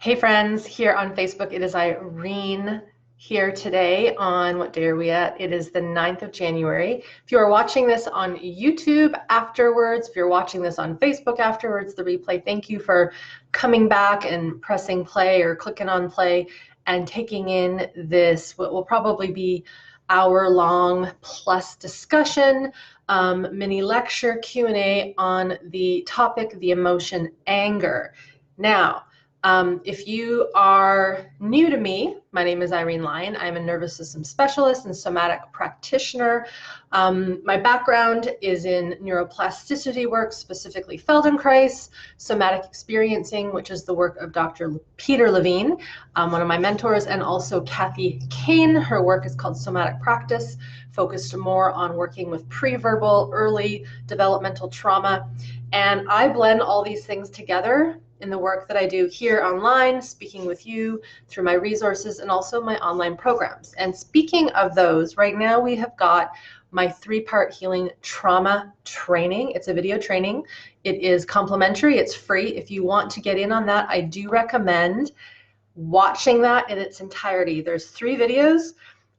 Hey friends, here on Facebook, it is Irene here today on, what day are we at? It is the 9th of January. If you are watching this on YouTube afterwards, if you're watching this on Facebook afterwards, the replay, thank you for coming back and pressing play or clicking on play and taking in this, what will probably be hour-long plus discussion, mini lecture Q&A on the topic, the emotion anger. Now, if you are new to me, my name is Irene Lyon. I'm a nervous system specialist and somatic practitioner. My background is in neuroplasticity work, specifically Feldenkrais, somatic experiencing, which is the work of Dr. Peter Levine, one of my mentors, and also Kathy Kane. Her work is called Somatic Practice, focused more on working with pre-verbal, early developmental trauma. And I blend all these things together in the work that I do here online, speaking with you through my resources and also my online programs. And speaking of those, right now we have got my 3-part healing trauma training. It's a video training. It is complimentary, it's free. If you want to get in on that, I do recommend watching that in its entirety. There's 3 videos.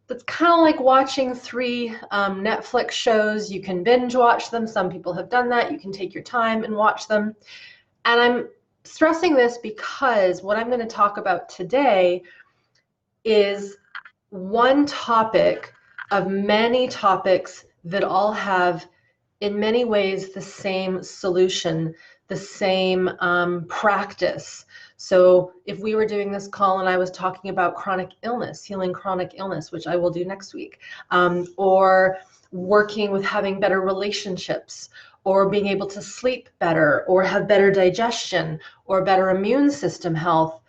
It's kind of like watching 3 Netflix shows. You can binge watch them. Some people have done that. You can take your time and watch them. And I'm stressing this because what I'm going to talk about today is one topic of many topics that all have, in many ways, the same solution, the same practice. So if we were doing this call and I was talking about chronic illness, healing chronic illness, which I will do next week, or working with having better relationships, or being able to sleep better, or have better digestion, or better immune system health,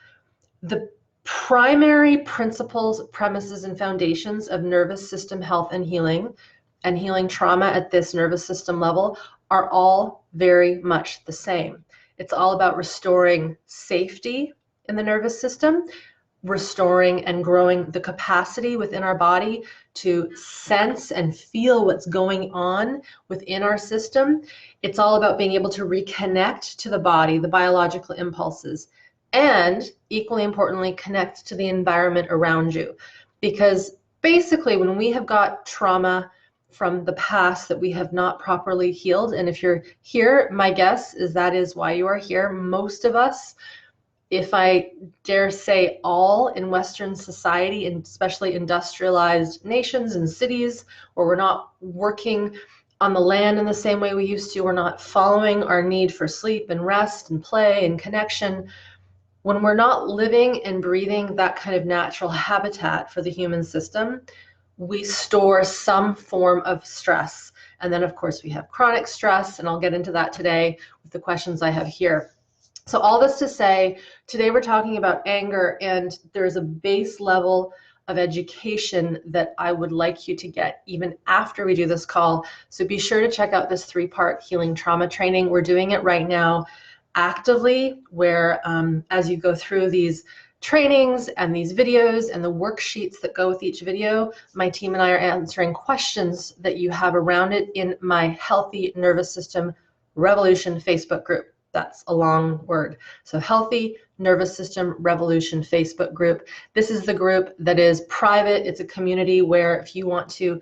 the primary principles, premises, and foundations of nervous system health and healing trauma at this nervous system level are all very much the same. It's all about restoring safety in the nervous system, restoring and growing the capacity within our body to sense and feel what's going on within our system. It's all about being able to reconnect to the body, the biological impulses, and equally importantly, connect to the environment around you. Because basically when we have got trauma from the past that we have not properly healed, and if you're here, my guess is that is why you are here. Most of us, if I dare say all in Western society, and especially industrialized nations and cities where we're not working on the land in the same way we used to, we're not following our need for sleep and rest and play and connection. When we're not living and breathing that kind of natural habitat for the human system, we store some form of stress. And then of course we have chronic stress, and I'll get into that today with the questions I have here. So all this to say, today we're talking about anger, and there's a base level of education that I would like you to get even after we do this call. So be sure to check out this 3-part healing trauma training. We're doing it right now actively, where as you go through these trainings and these videos and the worksheets that go with each video, my team and I are answering questions that you have around it in my Healthy Nervous System Revolution Facebook group. That's a long word. So Healthy Nervous System Revolution Facebook group. This is the group that is private. It's a community where if you want to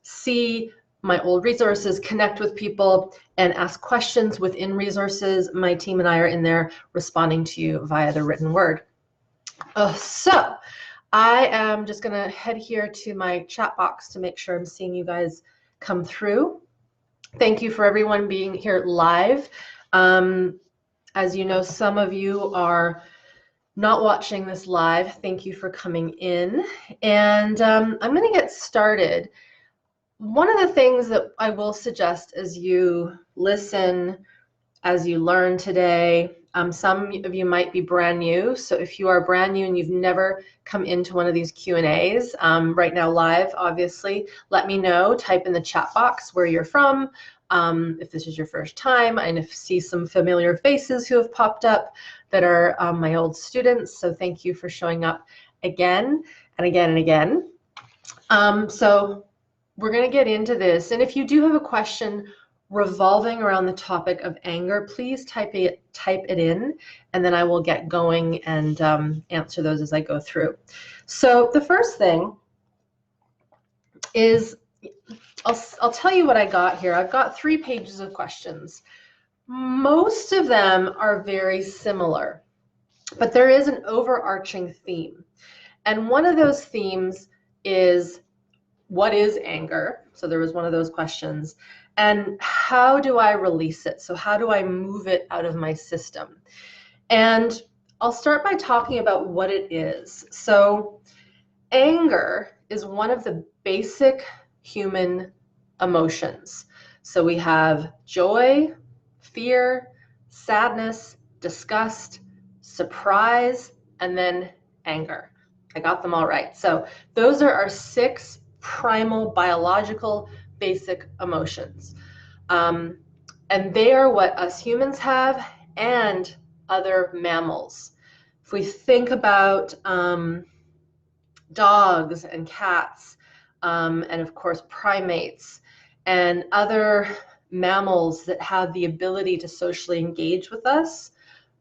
see my old resources, connect with people, and ask questions within resources, my team and I are in there responding to you via the written word. So I am just going to head here to my chat box to make sure I'm seeing you guys come through. Thank you for everyone being here live. As you know, some of you are not watching this live. Thank you for coming in. And I'm going to get started. One of the things that I will suggest as you listen, as you learn today, some of you might be brand new. So if you are brand new and you've never come into one of these Q&As, right now live, obviously, let me know. Type in the chat box where you're from. If this is your first time, and if you see some familiar faces who have popped up that are my old students. So thank you for showing up again and again and again. So we're going to get into this. And if you do have a question revolving around the topic of anger, please type it in, and then I will get going and answer those as I go through. So the first thing is, I'll tell you what I got here. I've got 3 pages of questions. Most of them are very similar, but there is an overarching theme. And one of those themes is, what is anger? So there was one of those questions. And how do I release it? So how do I move it out of my system? And I'll start by talking about what it is. So anger is one of the basic human emotions. So we have joy, fear, sadness, disgust, surprise, and then anger. I got them all right. So those are our 6 primal biological basic emotions. And they are what us humans have and other mammals. If we think about dogs and cats, and of course primates and other mammals that have the ability to socially engage with us,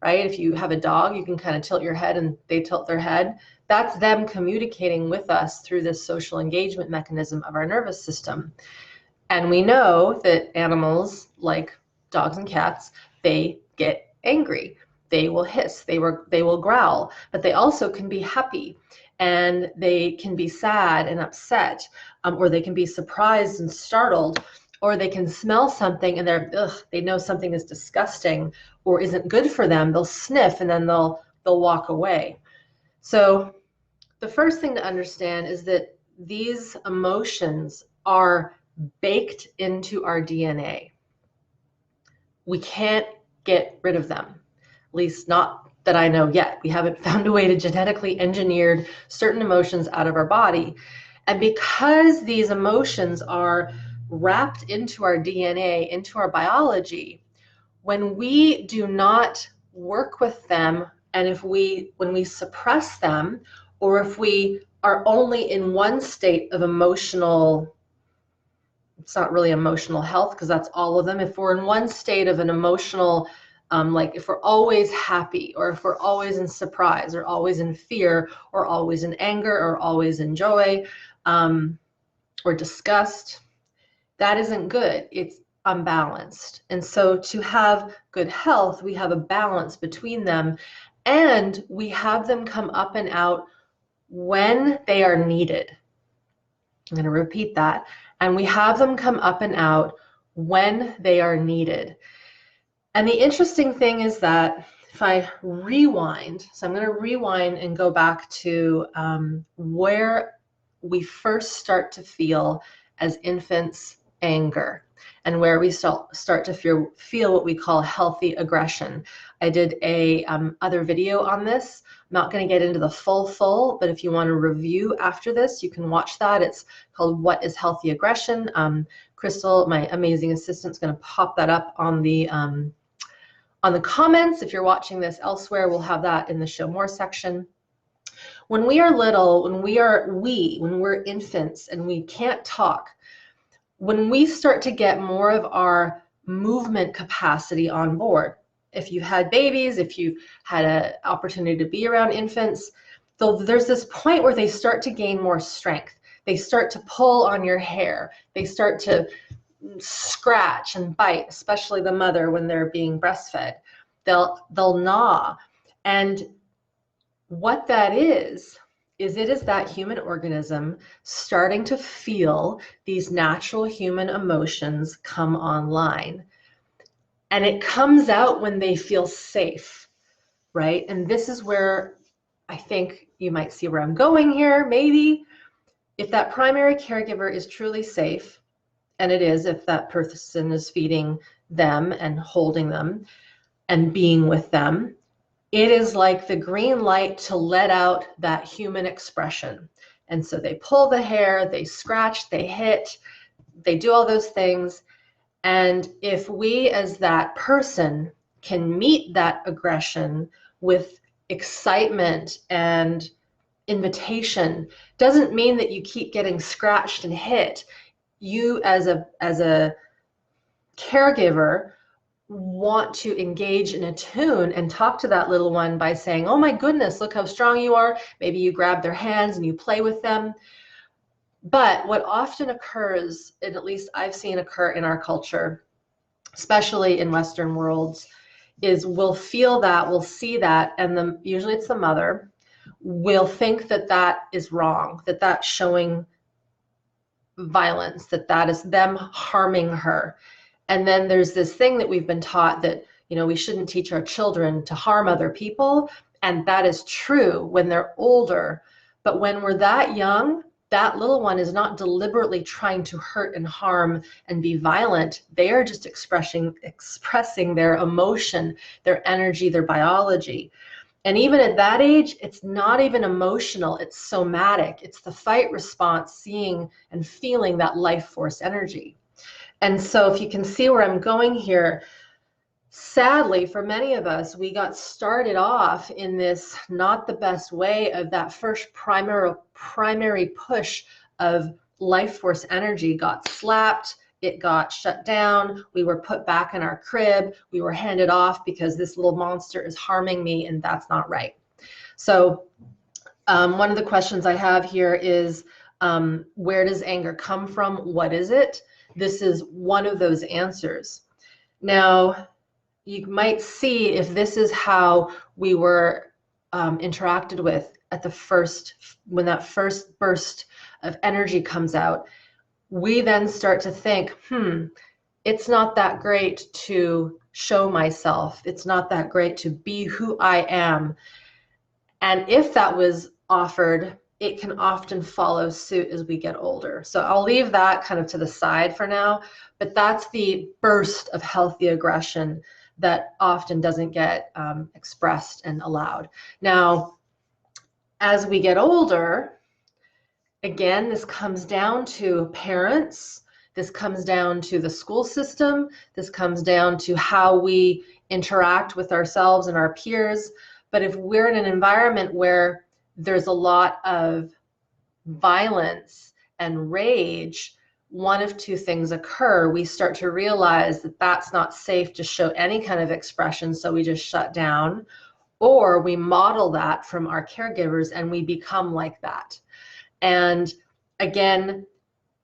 right? If you have a dog, you can kind of tilt your head and they tilt their head. That's them communicating with us through this social engagement mechanism of our nervous system. And we know that animals like dogs and cats, they get angry. They will hiss, they will growl, but they also can be happy, and they can be sad and upset, or they can be surprised and startled, or they can smell something and they know something is disgusting or isn't good for them. They'll sniff and then they'll walk away. So the first thing to understand is that these emotions are baked into our DNA. We can't get rid of them, at least not that I know yet. We haven't found a way to genetically engineer certain emotions out of our body. And because these emotions are wrapped into our DNA, into our biology, when we do not work with them, and when we suppress them, or if we are only in one state of emotional, it's not really emotional health because that's all of them. If we're in one state of an emotional, like if we're always happy, or if we're always in surprise, or always in fear, or always in anger, or always in joy, or disgust, that isn't good. It's unbalanced. And so to have good health, we have a balance between them, and we have them come up and out when they are needed. I'm going to repeat that. And we have them come up and out when they are needed. And the interesting thing is that if I rewind, so I'm going to rewind and go back to where we first start to feel as infants anger, and where we start to feel what we call healthy aggression. I did a other video on this. I'm not going to get into the full, but if you want to review after this, you can watch that. It's called What is Healthy Aggression? Crystal, my amazing assistant, is going to pop that up on the comments. If you're watching this elsewhere, we'll have that in the Show More section. When we are little, when we're infants and we can't talk, when we start to get more of our movement capacity on board, if you've had babies, if you've had an opportunity to be around infants, there's this point where they start to gain more strength. They start to pull on your hair. They start to scratch and bite, especially the mother when they're being breastfed. They'll gnaw. And what that is it is that human organism starting to feel these natural human emotions come online. And it comes out when they feel safe, right? And this is where I think you might see where I'm going here, maybe. If that primary caregiver is truly safe, and it is if that person is feeding them and holding them and being with them, it is like the green light to let out that human expression. And so they pull the hair, they scratch, they hit, they do all those things. And if we as that person can meet that aggression with excitement and invitation, doesn't mean that you keep getting scratched and hit. You as a caregiver want to engage in a tune and talk to that little one by saying, oh my goodness, look how strong you are. Maybe you grab their hands and you play with them. But what often occurs, and at least I've seen occur in our culture, especially in Western worlds, is we'll feel that, we'll see that, and usually it's the mother, will think that that is wrong, that that's showing violence, that that is them harming her. And then there's this thing that we've been taught that, we shouldn't teach our children to harm other people. And that is true when they're older. But when we're that young, that little one is not deliberately trying to hurt and harm and be violent. They are just expressing their emotion, their energy, their biology. And even at that age, it's not even emotional, it's somatic. It's the fight response, seeing and feeling that life force energy. And so if you can see where I'm going here, sadly, for many of us, we got started off in this not the best way of that first primary push of life force energy got slapped, it got shut down, we were put back in our crib, we were handed off because this little monster is harming me, and that's not right. So one of the questions I have here is, where does anger come from? What is it? This is one of those answers. Now, you might see if this is how we were interacted with at the first, when that first burst of energy comes out, we then start to think, it's not that great to show myself. It's not that great to be who I am. And if that was offered, it can often follow suit as we get older. So I'll leave that kind of to the side for now, but that's the burst of healthy aggression that often doesn't get expressed and allowed. Now, as we get older, again, this comes down to parents, this comes down to the school system, this comes down to how we interact with ourselves and our peers. But if we're in an environment where there's a lot of violence and rage, one of two things occur. We start to realize that that's not safe to show any kind of expression, so we just shut down, or we model that from our caregivers and we become like that. And again,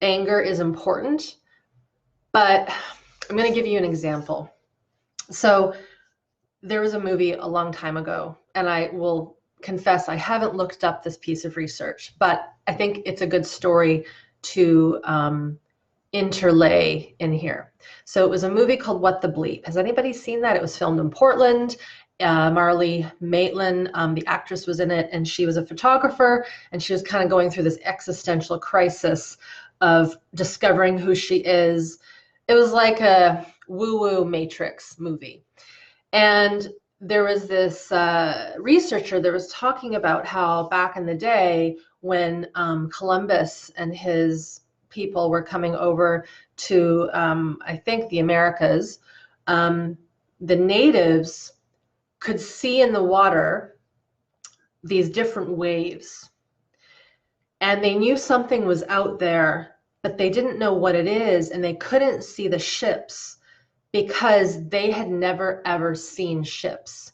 anger is important, but I'm going to give you an example. So there was a movie a long time ago, and I will confess I haven't looked up this piece of research, but I think it's a good story to interlay in here. So it was a movie called What the Bleep. Has anybody seen that? It was filmed in Portland. Marlee Matlin, the actress, was in it, and she was a photographer, and she was kind of going through this existential crisis of discovering who she is. It was like a woo-woo Matrix movie. And there was this researcher that was talking about how back in the day when Columbus and his people were coming over to, I think, the Americas, the natives could see in the water these different waves. And they knew something was out there, but they didn't know what it is, and they couldn't see the ships because they had never ever seen ships.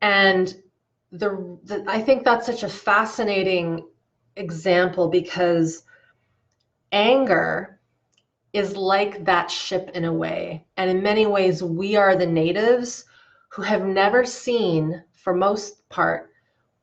And I think that's such a fascinating example, because anger is like that ship in a way. And in many ways, we are the natives who have never seen, for most part,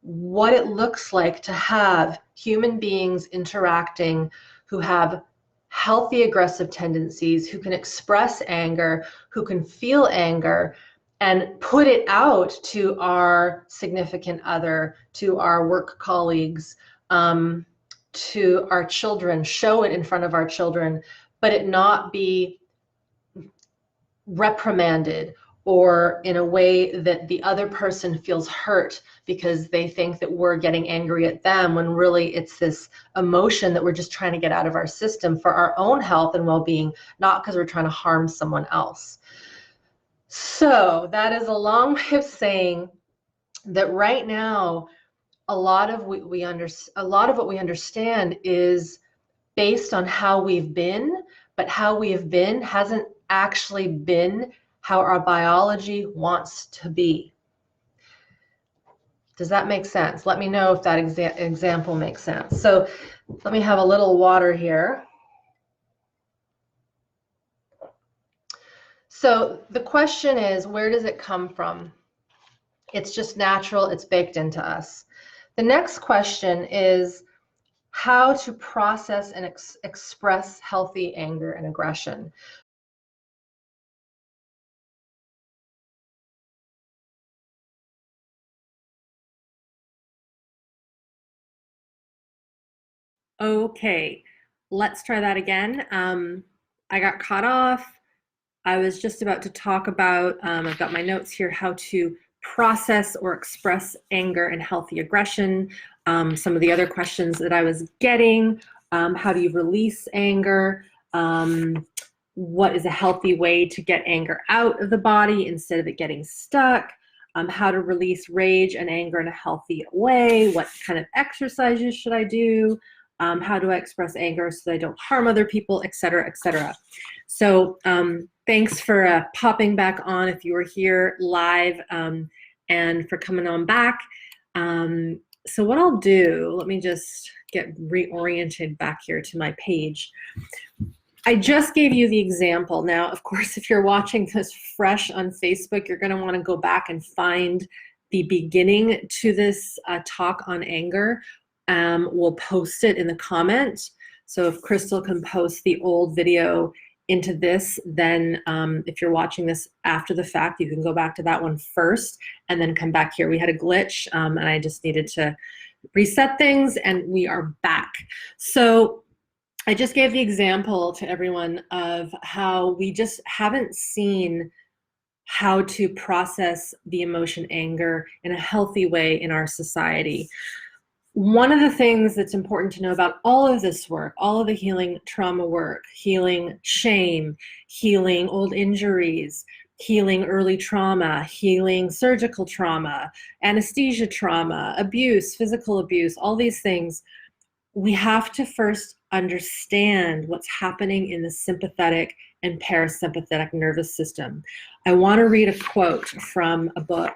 what it looks like to have human beings interacting who have healthy aggressive tendencies, who can express anger, who can feel anger, and put it out to our significant other, to our work colleagues, to our children, show it in front of our children, but it not be reprimanded or in a way that the other person feels hurt because they think that we're getting angry at them, when really it's this emotion that we're just trying to get out of our system for our own health and well-being, not because we're trying to harm someone else. So that is a long way of saying that right now, a lot of what we understand is based on how we've been, but how we have been hasn't actually been how our biology wants to be. Does that make sense? Let me know if that example makes sense. So let me have a little water here. So the question is, where does it come from? It's just natural, it's baked into us. The next question is how to process and express healthy anger and aggression. Okay, let's try that again. I got caught off. I was just about to talk about, I've got my notes here, how to process or express anger and healthy aggression. Some of the other questions that I was getting, how do you release anger? What is a healthy way to get anger out of the body instead of it getting stuck? How to release rage and anger in a healthy way? What kind of exercises should I do? How do I express anger so that I don't harm other people, et cetera, et cetera. So thanks for popping back on if you were here live and for coming on back. So what I'll do, let me just get reoriented back here to my page. I just gave you the example. Now, of course, if you're watching this fresh on Facebook, you're going to want to go back and find the beginning to this talk on anger. We'll post it in the comments. So if Crystal can post the old video into this, then if you're watching this after the fact, you can go back to that one first and then come back here. We had a glitch and I just needed to reset things and we are back. So I just gave the example to everyone of how we just haven't seen how to process the emotion anger in a healthy way in our society. One of the things that's important to know about all of this work, all of the healing trauma work, healing shame, healing old injuries, healing early trauma, healing surgical trauma, anesthesia trauma, abuse, physical abuse, all these things, we have to first understand what's happening in the sympathetic and parasympathetic nervous system. I want to read a quote from a book.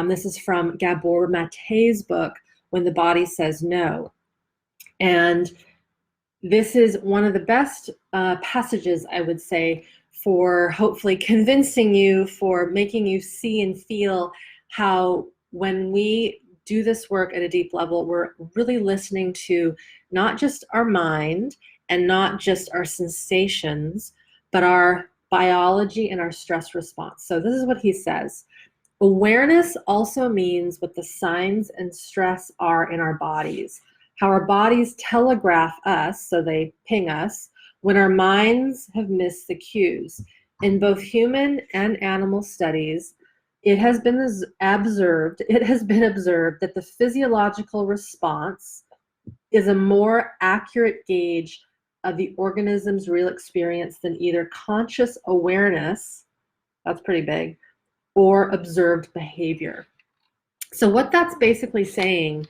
This is from Gabor Mate's book, When the Body Says No. And this is one of the best passages, I would say, for hopefully convincing you, for making you see and feel how when we do this work at a deep level, we're really listening to not just our mind and not just our sensations, but our biology and our stress response. So this is what he says. Awareness also means what the signs and stress are in our bodies, how our bodies telegraph us, so they ping us, when our minds have missed the cues. In both human and animal studies, it has been observed that the physiological response is a more accurate gauge of the organism's real experience than either conscious awareness, that's pretty big, or observed behavior. So what that's basically saying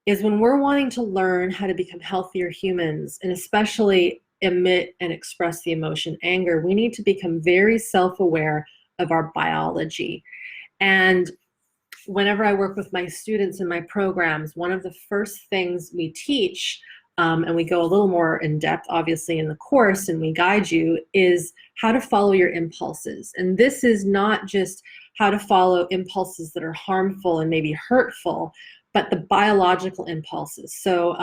is when we're wanting to learn how to become healthier humans, and especially emit and express the emotion anger, we need to become very self-aware of our biology. And whenever I work with my students in my programs, one of the first things we teach, and we go a little more in depth, obviously, in the course, and we guide you, is how to follow your impulses. And this is not just how to follow impulses that are harmful and maybe hurtful, but the biological impulses. So,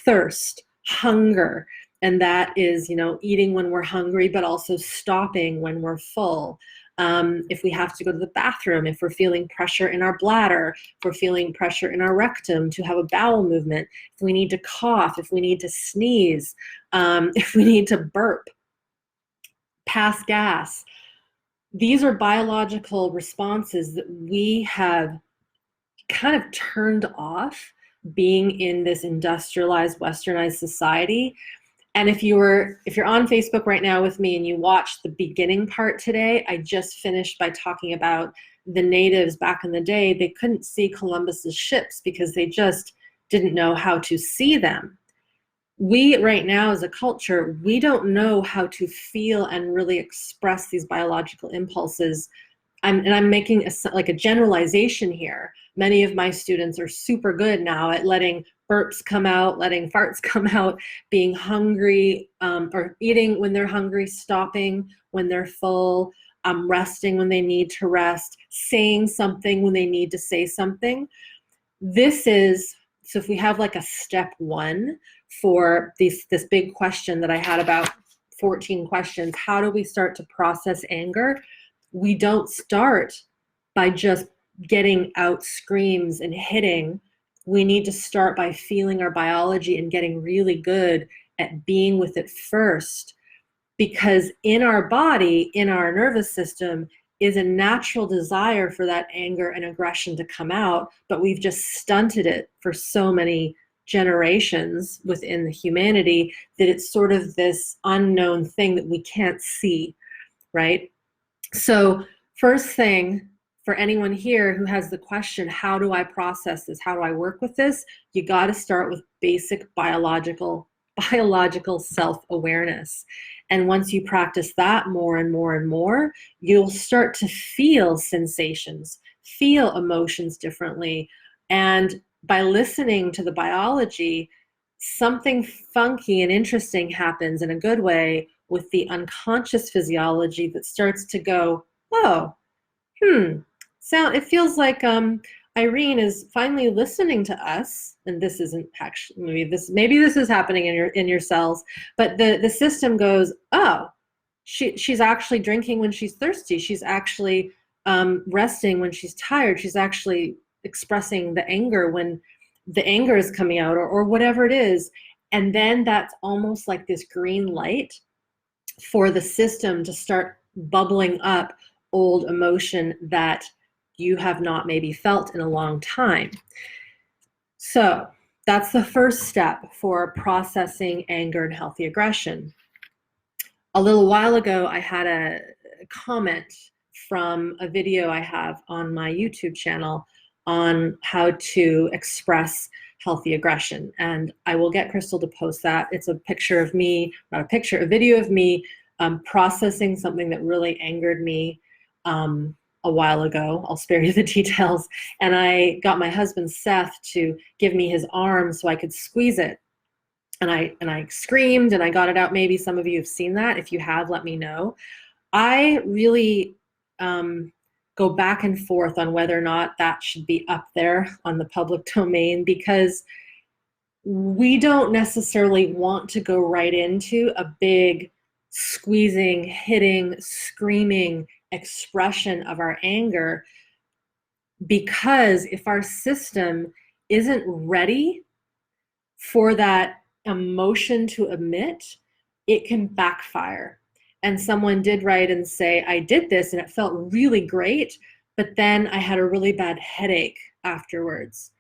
thirst, hunger, and that is, eating when we're hungry, but also stopping when we're full. If we have to go to the bathroom, if we're feeling pressure in our bladder, if we're feeling pressure in our rectum to have a bowel movement, if we need to cough, if we need to sneeze, if we need to burp, pass gas. These are biological responses that we have kind of turned off being in this industrialized, westernized society. And if you're on Facebook right now with me and you watched the beginning part today, I just finished by talking about the natives back in the day. They couldn't see Columbus's ships because they just didn't know how to see them. we right now as a culture, we don't know how to feel and really express these biological impulses. I'm making a generalization here. Many of my students are super good now at letting burps come out, letting farts come out, being hungry, or eating when they're hungry, stopping when they're full, resting when they need to rest, saying something when they need to say something. So if we have like a step one for this big question that I had about 14 questions, how do we start to process anger? We don't start by just getting out screams and hitting. We need to start by feeling our biology and getting really good at being with it first. Because in our body, in our nervous system, is a natural desire for that anger and aggression to come out, but we've just stunted it for so many generations within the humanity that it's sort of this unknown thing that we can't see, right? So first thing for anyone here who has the question, how do I process this? How do I work with this? You got to start with basic biological self-awareness. And once you practice that more and more and more, you'll start to feel sensations, feel emotions differently. And by listening to the biology, something funky and interesting happens in a good way with the unconscious physiology that starts to go, oh, it feels like Irene is finally listening to us, and this isn't actually, maybe this is happening in your cells, but the system goes, oh, she's actually drinking when she's thirsty. She's actually resting when she's tired. She's actually expressing the anger when the anger is coming out, or whatever it is. And then that's almost like this green light for the system to start bubbling up old emotion that you have not maybe felt in a long time. So that's the first step for processing anger and healthy aggression. A little while ago, I had a comment from a video I have on my YouTube channel on how to express healthy aggression. And I will get Crystal to post that. It's a picture of me, not a picture, a video of me processing something that really angered me a while ago. I'll spare you the details. And I got my husband, Seth, to give me his arm so I could squeeze it. And I screamed and I got it out. Maybe some of you have seen that. If you have, let me know. I really go back and forth on whether or not that should be up there on the public domain, because we don't necessarily want to go right into a big squeezing, hitting, screaming expression of our anger, because if our system isn't ready for that emotion to emit, it can backfire. And someone did write and say, I did this and it felt really great, but then I had a really bad headache afterwards.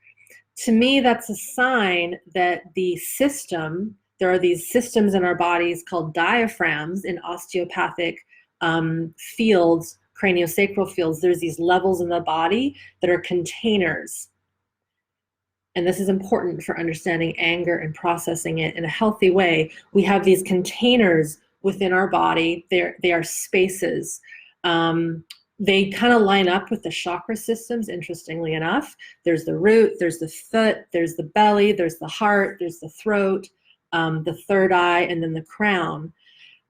To me, that's a sign that the system, there are these systems in our bodies called diaphragms in osteopathic fields, craniosacral fields. There's these levels in the body that are containers. And this is important for understanding anger and processing it in a healthy way. We have these containers within our body. They are spaces. They kind of line up with the chakra systems, interestingly enough. There's the root, there's the foot, there's the belly, there's the heart, there's the throat, the third eye, and then the crown.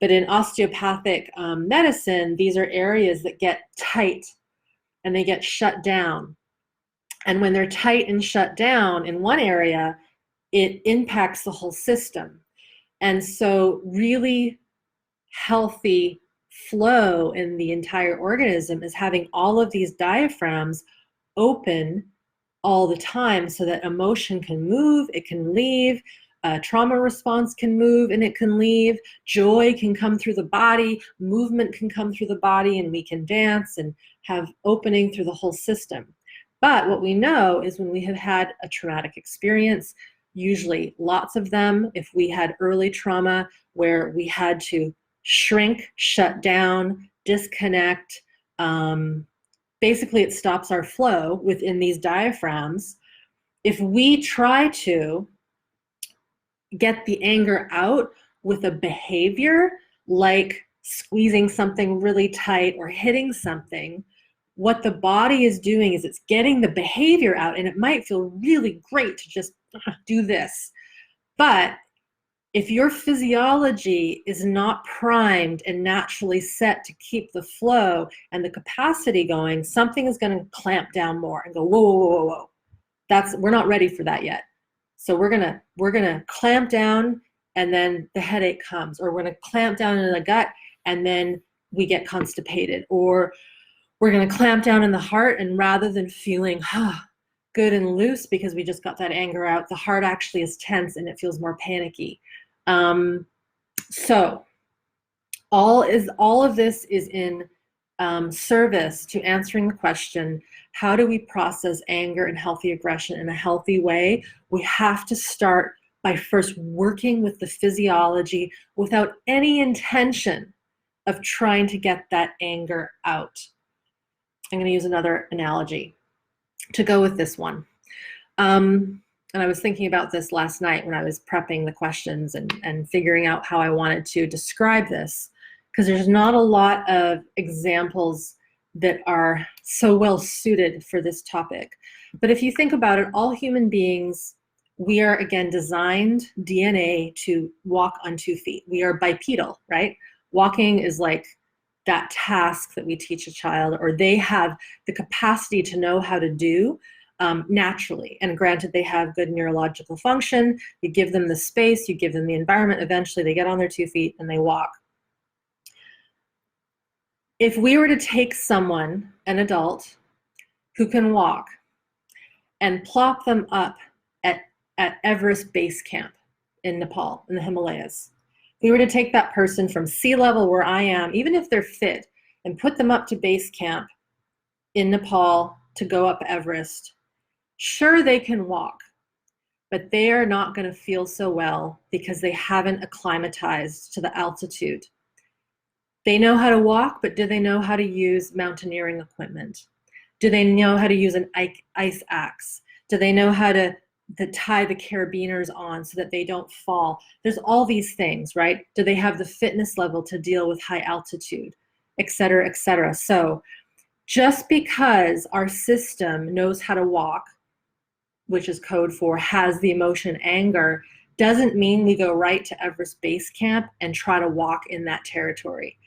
But in osteopathic medicine, these are areas that get tight and they get shut down. And when they're tight and shut down in one area, it impacts the whole system. And so really healthy flow in the entire organism is having all of these diaphragms open all the time so that emotion can move, it can leave, trauma response can move and it can leave, joy can come through the body, movement can come through the body, and we can dance and have opening through the whole system. But what we know is when we have had a traumatic experience, usually lots of them, if we had early trauma where we had to shrink, shut down, disconnect, basically it stops our flow within these diaphragms. If we try to get the anger out with a behavior like squeezing something really tight or hitting something, what the body is doing is it's getting the behavior out, and it might feel really great to just do this. But if your physiology is not primed and naturally set to keep the flow and the capacity going, something is going to clamp down more and go, whoa, whoa, whoa, whoa. We're not ready for that yet. So we're gonna clamp down, and then the headache comes, or we're gonna clamp down in the gut and then we get constipated, or we're gonna clamp down in the heart, and rather than feeling good and loose because we just got that anger out, the heart actually is tense and it feels more panicky. So all of this is in service to answering the question, how do we process anger and healthy aggression in a healthy way? We have to start by first working with the physiology without any intention of trying to get that anger out. I'm going to use another analogy to go with this one. And I was thinking about this last night when I was prepping the questions and figuring out how I wanted to describe this, because there's not a lot of examples that are so well suited for this topic. But if you think about it, all human beings, we are, again, designed DNA to walk on 2 feet. We are bipedal, right? Walking is like that task that we teach a child, or they have the capacity to know how to do naturally. And granted, they have good neurological function. You give them the space, you give them the environment, eventually they get on their 2 feet and they walk. If we were to take someone, an adult, who can walk, and plop them up at Everest Base Camp in Nepal, in the Himalayas, if we were to take that person from sea level where I am, even if they're fit, and put them up to base camp in Nepal to go up Everest, sure, they can walk, but they are not going to feel so well because they haven't acclimatized to the altitude. They know how to walk, but do they know how to use mountaineering equipment? Do they know how to use an ice axe? Do they know how to tie the carabiners on so that they don't fall? There's all these things, right? Do they have the fitness level to deal with high altitude, et cetera, et cetera? So just because our system knows how to walk, which is code for has the emotion anger, doesn't mean we go right to Everest Base Camp and try to walk in that territory.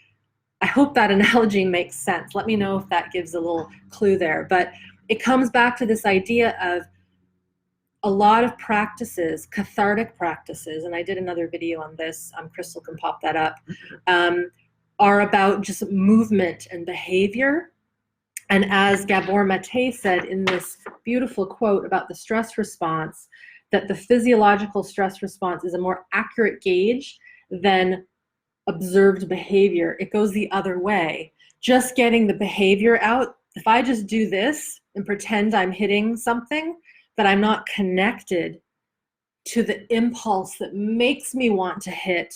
I hope that analogy makes sense. Let me know if that gives a little clue there. But it comes back to this idea of a lot of practices, cathartic practices, and I did another video on this, Crystal can pop that up, are about just movement and behavior. And as Gabor Mate said in this beautiful quote about the stress response, that the physiological stress response is a more accurate gauge than observed behavior. It goes the other way. Just getting the behavior out, if I just do this and pretend I'm hitting something, that I'm not connected to the impulse that makes me want to hit,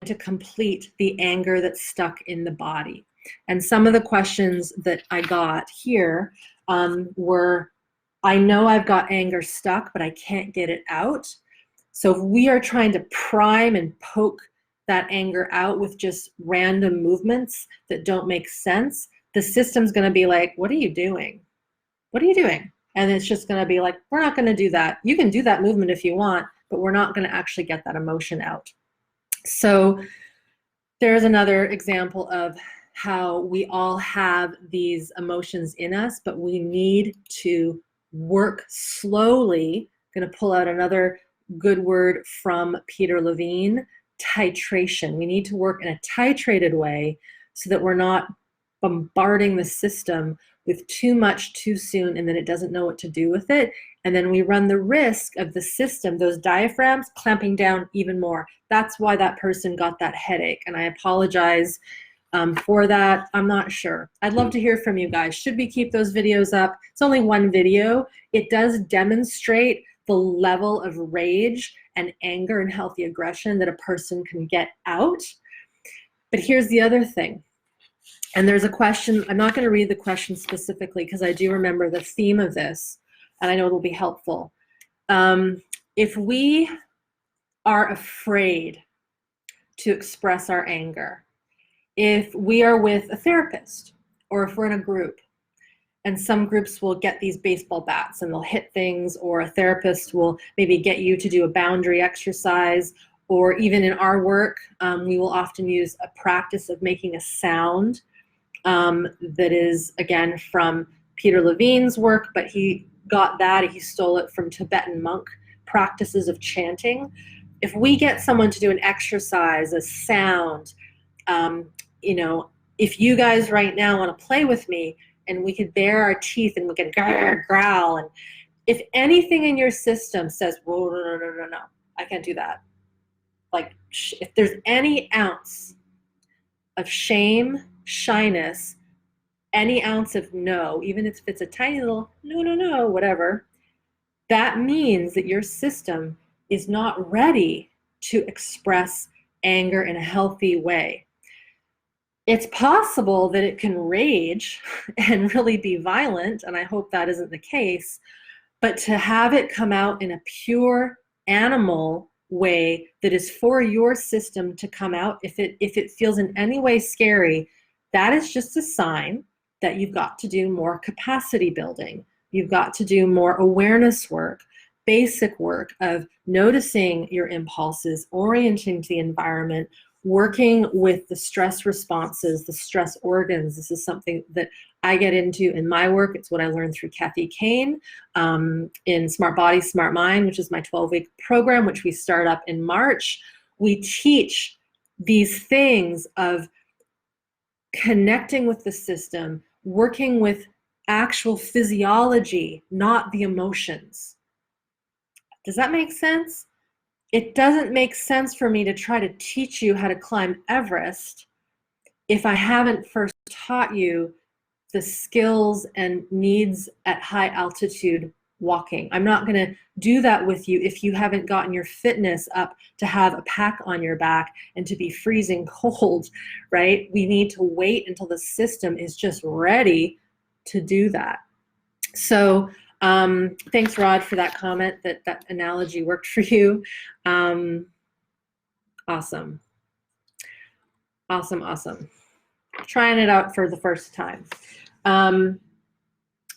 to complete the anger that's stuck in the body. And some of the questions that I got here were, I know I've got anger stuck, but I can't get it out. So if we are trying to prime and poke that anger out with just random movements that don't make sense, the system's going to be like, what are you doing? What are you doing? And it's just going to be like, we're not going to do that. You can do that movement if you want, but we're not going to actually get that emotion out. So there's another example of how we all have these emotions in us, but we need to work slowly. I'm going to pull out another good word from Peter Levine, titration. We need to work in a titrated way so that we're not bombarding the system with too much too soon, and then it doesn't know what to do with it. And then we run the risk of the system, those diaphragms, clamping down even more. That's why that person got that headache. And I apologize for that. I'm not sure. I'd love to hear from you guys. Should we keep those videos up? It's only one video. It does demonstrate the level of rage and anger and healthy aggression that a person can get out. But here's the other thing. And there's a question, I'm not going to read the question specifically because I do remember the theme of this, and I know it'll be helpful. if we are afraid to express our anger, if we are with a therapist or if we're in a group, and some groups will get these baseball bats and they'll hit things, or a therapist will maybe get you to do a boundary exercise, or even in our work, we will often use a practice of making a sound that is, again, from Peter Levine's work, but he stole it from Tibetan monk practices of chanting. If we get someone to do an exercise, a sound, if you guys right now want to play with me and we could bare our teeth and we can growl, and if anything in your system says, whoa, no, I can't do that. Like, if there's any ounce of shame, shyness, any ounce of no, even if it's a tiny little no, whatever, that means that your system is not ready to express anger in a healthy way. It's possible that it can rage and really be violent, and I hope that isn't the case, but to have it come out in a pure animal way that is for your system to come out, if it feels in any way scary, that is just a sign that you've got to do more capacity building. You've got to do more awareness work, basic work of noticing your impulses, orienting to the environment, working with the stress responses, the stress organs. This is something that I get into in my work. It's what I learned through Kathy Kane in Smart Body, Smart Mind, which is my 12-week program, which we start up in March. We teach these things of connecting with the system, working with actual physiology, not the emotions. Does that make sense? It doesn't make sense for me to try to teach you how to climb Everest if I haven't first taught you the skills and needs at high altitude walking. I'm not going to do that with you if you haven't gotten your fitness up to have a pack on your back and to be freezing cold, right? We need to wait until the system is just ready to do that. So thanks, Rod, for that comment, that analogy worked for you. Awesome. Trying it out for the first time.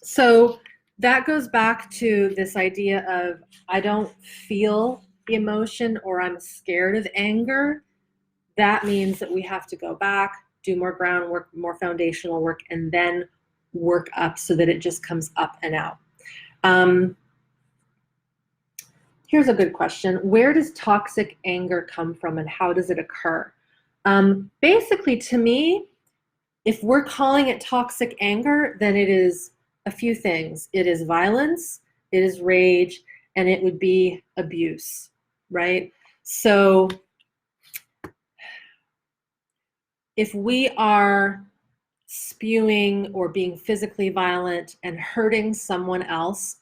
So that goes back to this idea of I don't feel the emotion, or I'm scared of anger. That means that we have to go back, do more groundwork, more foundational work, and then work up so that it just comes up and out. Here's a good question. Where does toxic anger come from and how does it occur? Basically, to me, if we're calling it toxic anger, then it is a few things. It is violence, it is rage, and it would be abuse, right? So if we are spewing or being physically violent and hurting someone else,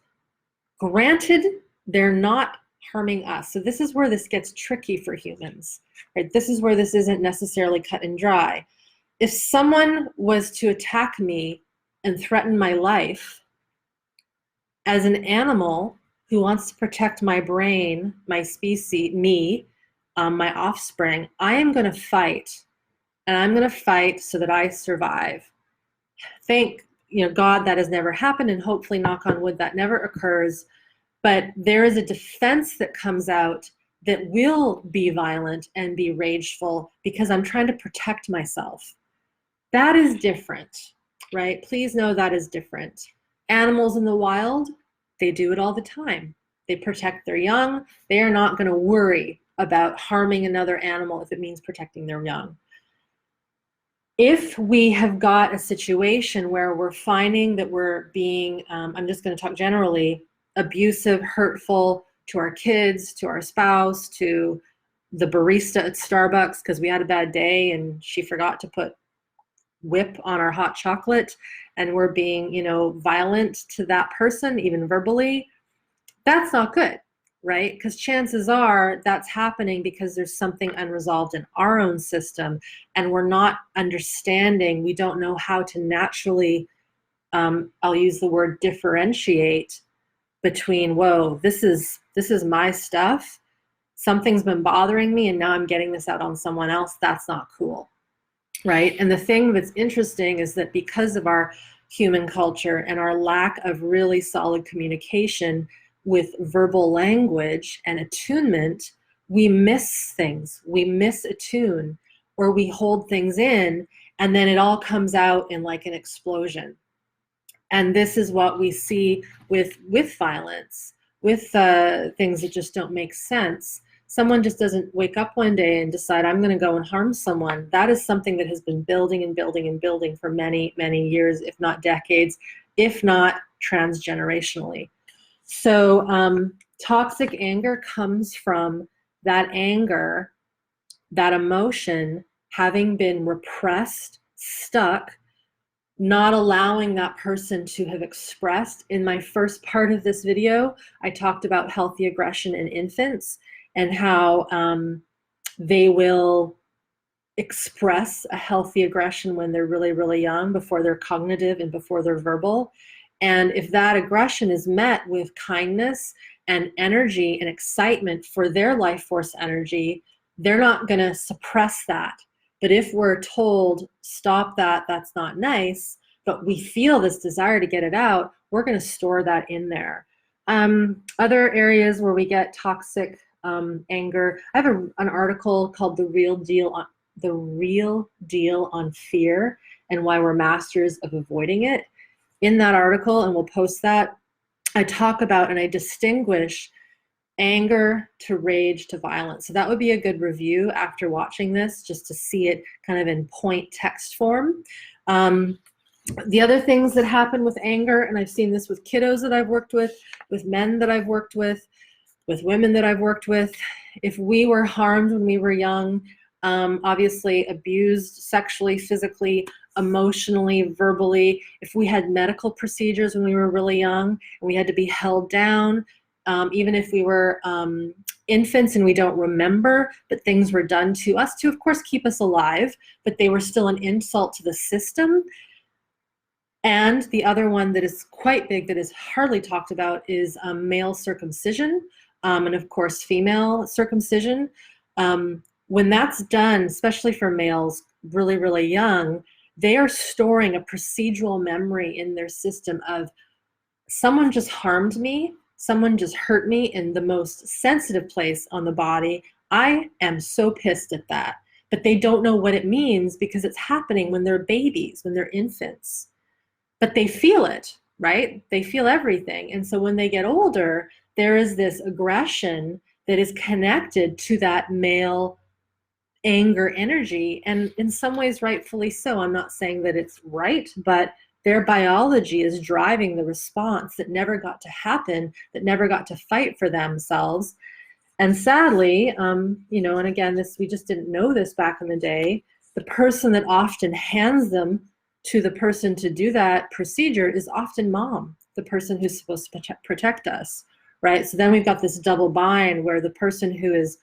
granted, they're not harming us. So this is where this gets tricky for humans, right? This is where this isn't necessarily cut and dry. If someone was to attack me and threaten my life, as an animal who wants to protect my brain, my species, me, my offspring, I am going to fight. And I'm going to fight so that I survive. Thank God that has never happened, and hopefully, knock on wood, that never occurs. But there is a defense that comes out that will be violent and be rageful because I'm trying to protect myself. That is different, right? Please know that is different. Animals in the wild, they do it all the time. They protect their young. They are not going to worry about harming another animal if it means protecting their young. If we have got a situation where we're finding that we're being, I'm just going to talk generally, abusive, hurtful to our kids, to our spouse, to the barista at Starbucks because we had a bad day and she forgot to put whip on our hot chocolate, and we're being, violent to that person, even verbally, that's not good, right? Because chances are that's happening because there's something unresolved in our own system and we're not understanding, we don't know how to naturally, I'll use the word differentiate between, whoa, this is This is my stuff. Something's been bothering me and now I'm getting this out on someone else. That's not cool, right? And the thing that's interesting is that because of our human culture and our lack of really solid communication with verbal language and attunement, we miss things, we misattune, or we hold things in, and then it all comes out in like an explosion. And this is what we see with violence, with things that just don't make sense. Someone just doesn't wake up one day and decide, I'm going to go and harm someone. That is something that has been building and building and building for many, many years, if not decades, if not transgenerationally. So toxic anger comes from that anger, that emotion having been repressed, stuck, not allowing that person to have expressed. In my first part of this video, I talked about healthy aggression in infants and how they will express a healthy aggression when they're really, really young, before they're cognitive and before they're verbal. And if that aggression is met with kindness and energy and excitement for their life force energy, they're not going to suppress that. But if we're told, stop that, that's not nice, but we feel this desire to get it out, we're going to store that in there. Other areas where we get toxic anger, I have an article called The Real Deal on Fear and Why We're Masters of Avoiding It. In that article, and we'll post that, I talk about and I distinguish anger to rage to violence. So that would be a good review after watching this, just to see it kind of in point text form. The other things that happen with anger, and I've seen this with kiddos that I've worked with men that I've worked with women that I've worked with, if we were harmed when we were young, obviously abused sexually, physically, emotionally, verbally, if we had medical procedures when we were really young and we had to be held down, even if we were infants and we don't remember, but things were done to us to, of course, keep us alive, but they were still an insult to the system. And the other one that is quite big that is hardly talked about is male circumcision, and of course female circumcision. When that's done, especially for males really, really young, they are storing a procedural memory in their system of someone just harmed me, someone just hurt me in the most sensitive place on the body. I am so pissed at that. But they don't know what it means because it's happening when they're babies, when they're infants. But they feel it, right? They feel everything. And so when they get older, there is this aggression that is connected to that male anger energy, and in some ways rightfully so. I'm not saying that it's right, but their biology is driving the response that never got to happen, that never got to fight for themselves. And sadly, you know, and again, we just didn't know this back in the day, the person that often hands them to the person to do that procedure is often mom, the person who's supposed to protect us, right? So then we've got this double bind where the person who is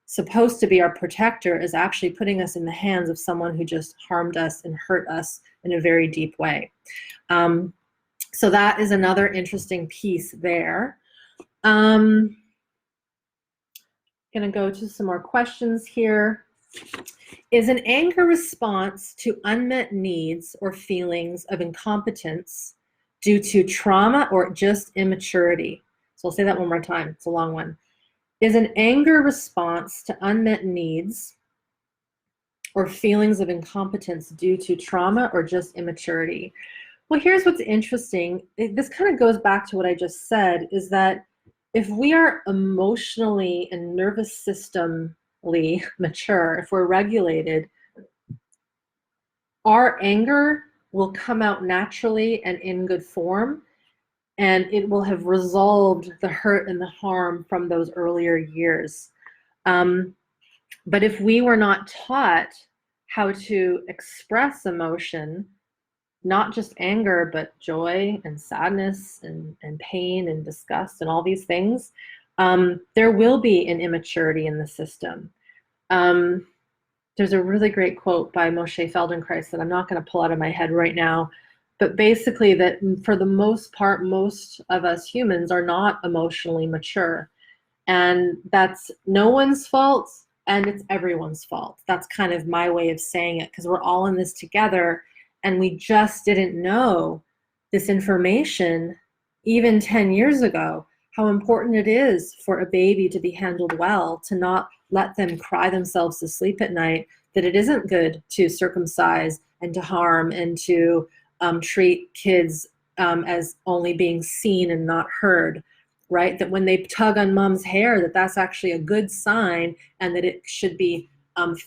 supposed to be our protector is actually putting us in the hands of someone who just harmed us and hurt us in a very deep way. So that is another interesting piece there. Going to go to some more questions here. Is an anger response to unmet needs or feelings of incompetence due to trauma or just immaturity? So I'll say that one more time. It's a long one. Is an anger response to unmet needs or feelings of incompetence due to trauma or just immaturity? Well, here's what's interesting. This kind of goes back to what I just said, is that if we are emotionally and nervous systemly mature, if we're regulated, our anger will come out naturally and in good form, and it will have resolved the hurt and the harm from those earlier years. But if we were not taught how to express emotion, not just anger, but joy and sadness and pain and disgust and all these things, there will be an immaturity in the system. There's a really great quote by Moshe Feldenkrais that I'm not going to pull out of my head right now, but basically that for the most part, most of us humans are not emotionally mature. And that's no one's fault, and it's everyone's fault. That's kind of my way of saying it, because we're all in this together, and we just didn't know this information even 10 years ago, how important it is for a baby to be handled well, to not let them cry themselves to sleep at night, that it isn't good to circumcise and to harm and to treat kids as only being seen and not heard, right? That when they tug on mom's hair, that's actually a good sign, and that it should be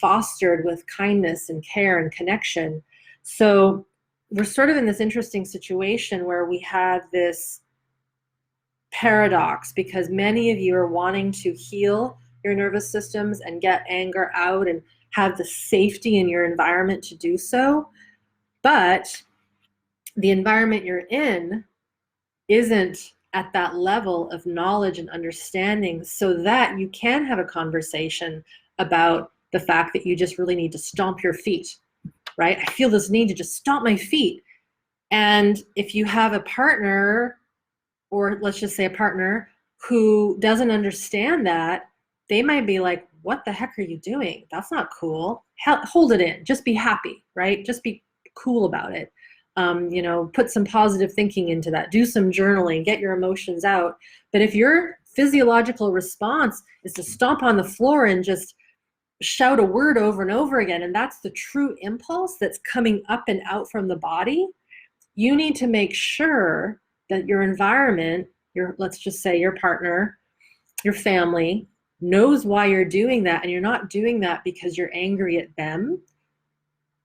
fostered with kindness and care and connection. So we're sort of in this interesting situation where we have this paradox, because many of you are wanting to heal your nervous systems and get anger out and have the safety in your environment to do so. But the environment you're in isn't at that level of knowledge and understanding so that you can have a conversation about the fact that you just really need to stomp your feet, right? I feel this need to just stomp my feet. And if you have a partner, or let's just say a partner who doesn't understand that, they might be like, what the heck are you doing? That's not cool. Hold it in. Just be happy, right? Just be cool about it. Put some positive thinking into that. Do some journaling. Get your emotions out. But if your physiological response is to stomp on the floor and just shout a word over and over again, and that's the true impulse that's coming up and out from the body, you need to make sure that your environment, let's just say your partner, your family, knows why you're doing that, and you're not doing that because you're angry at them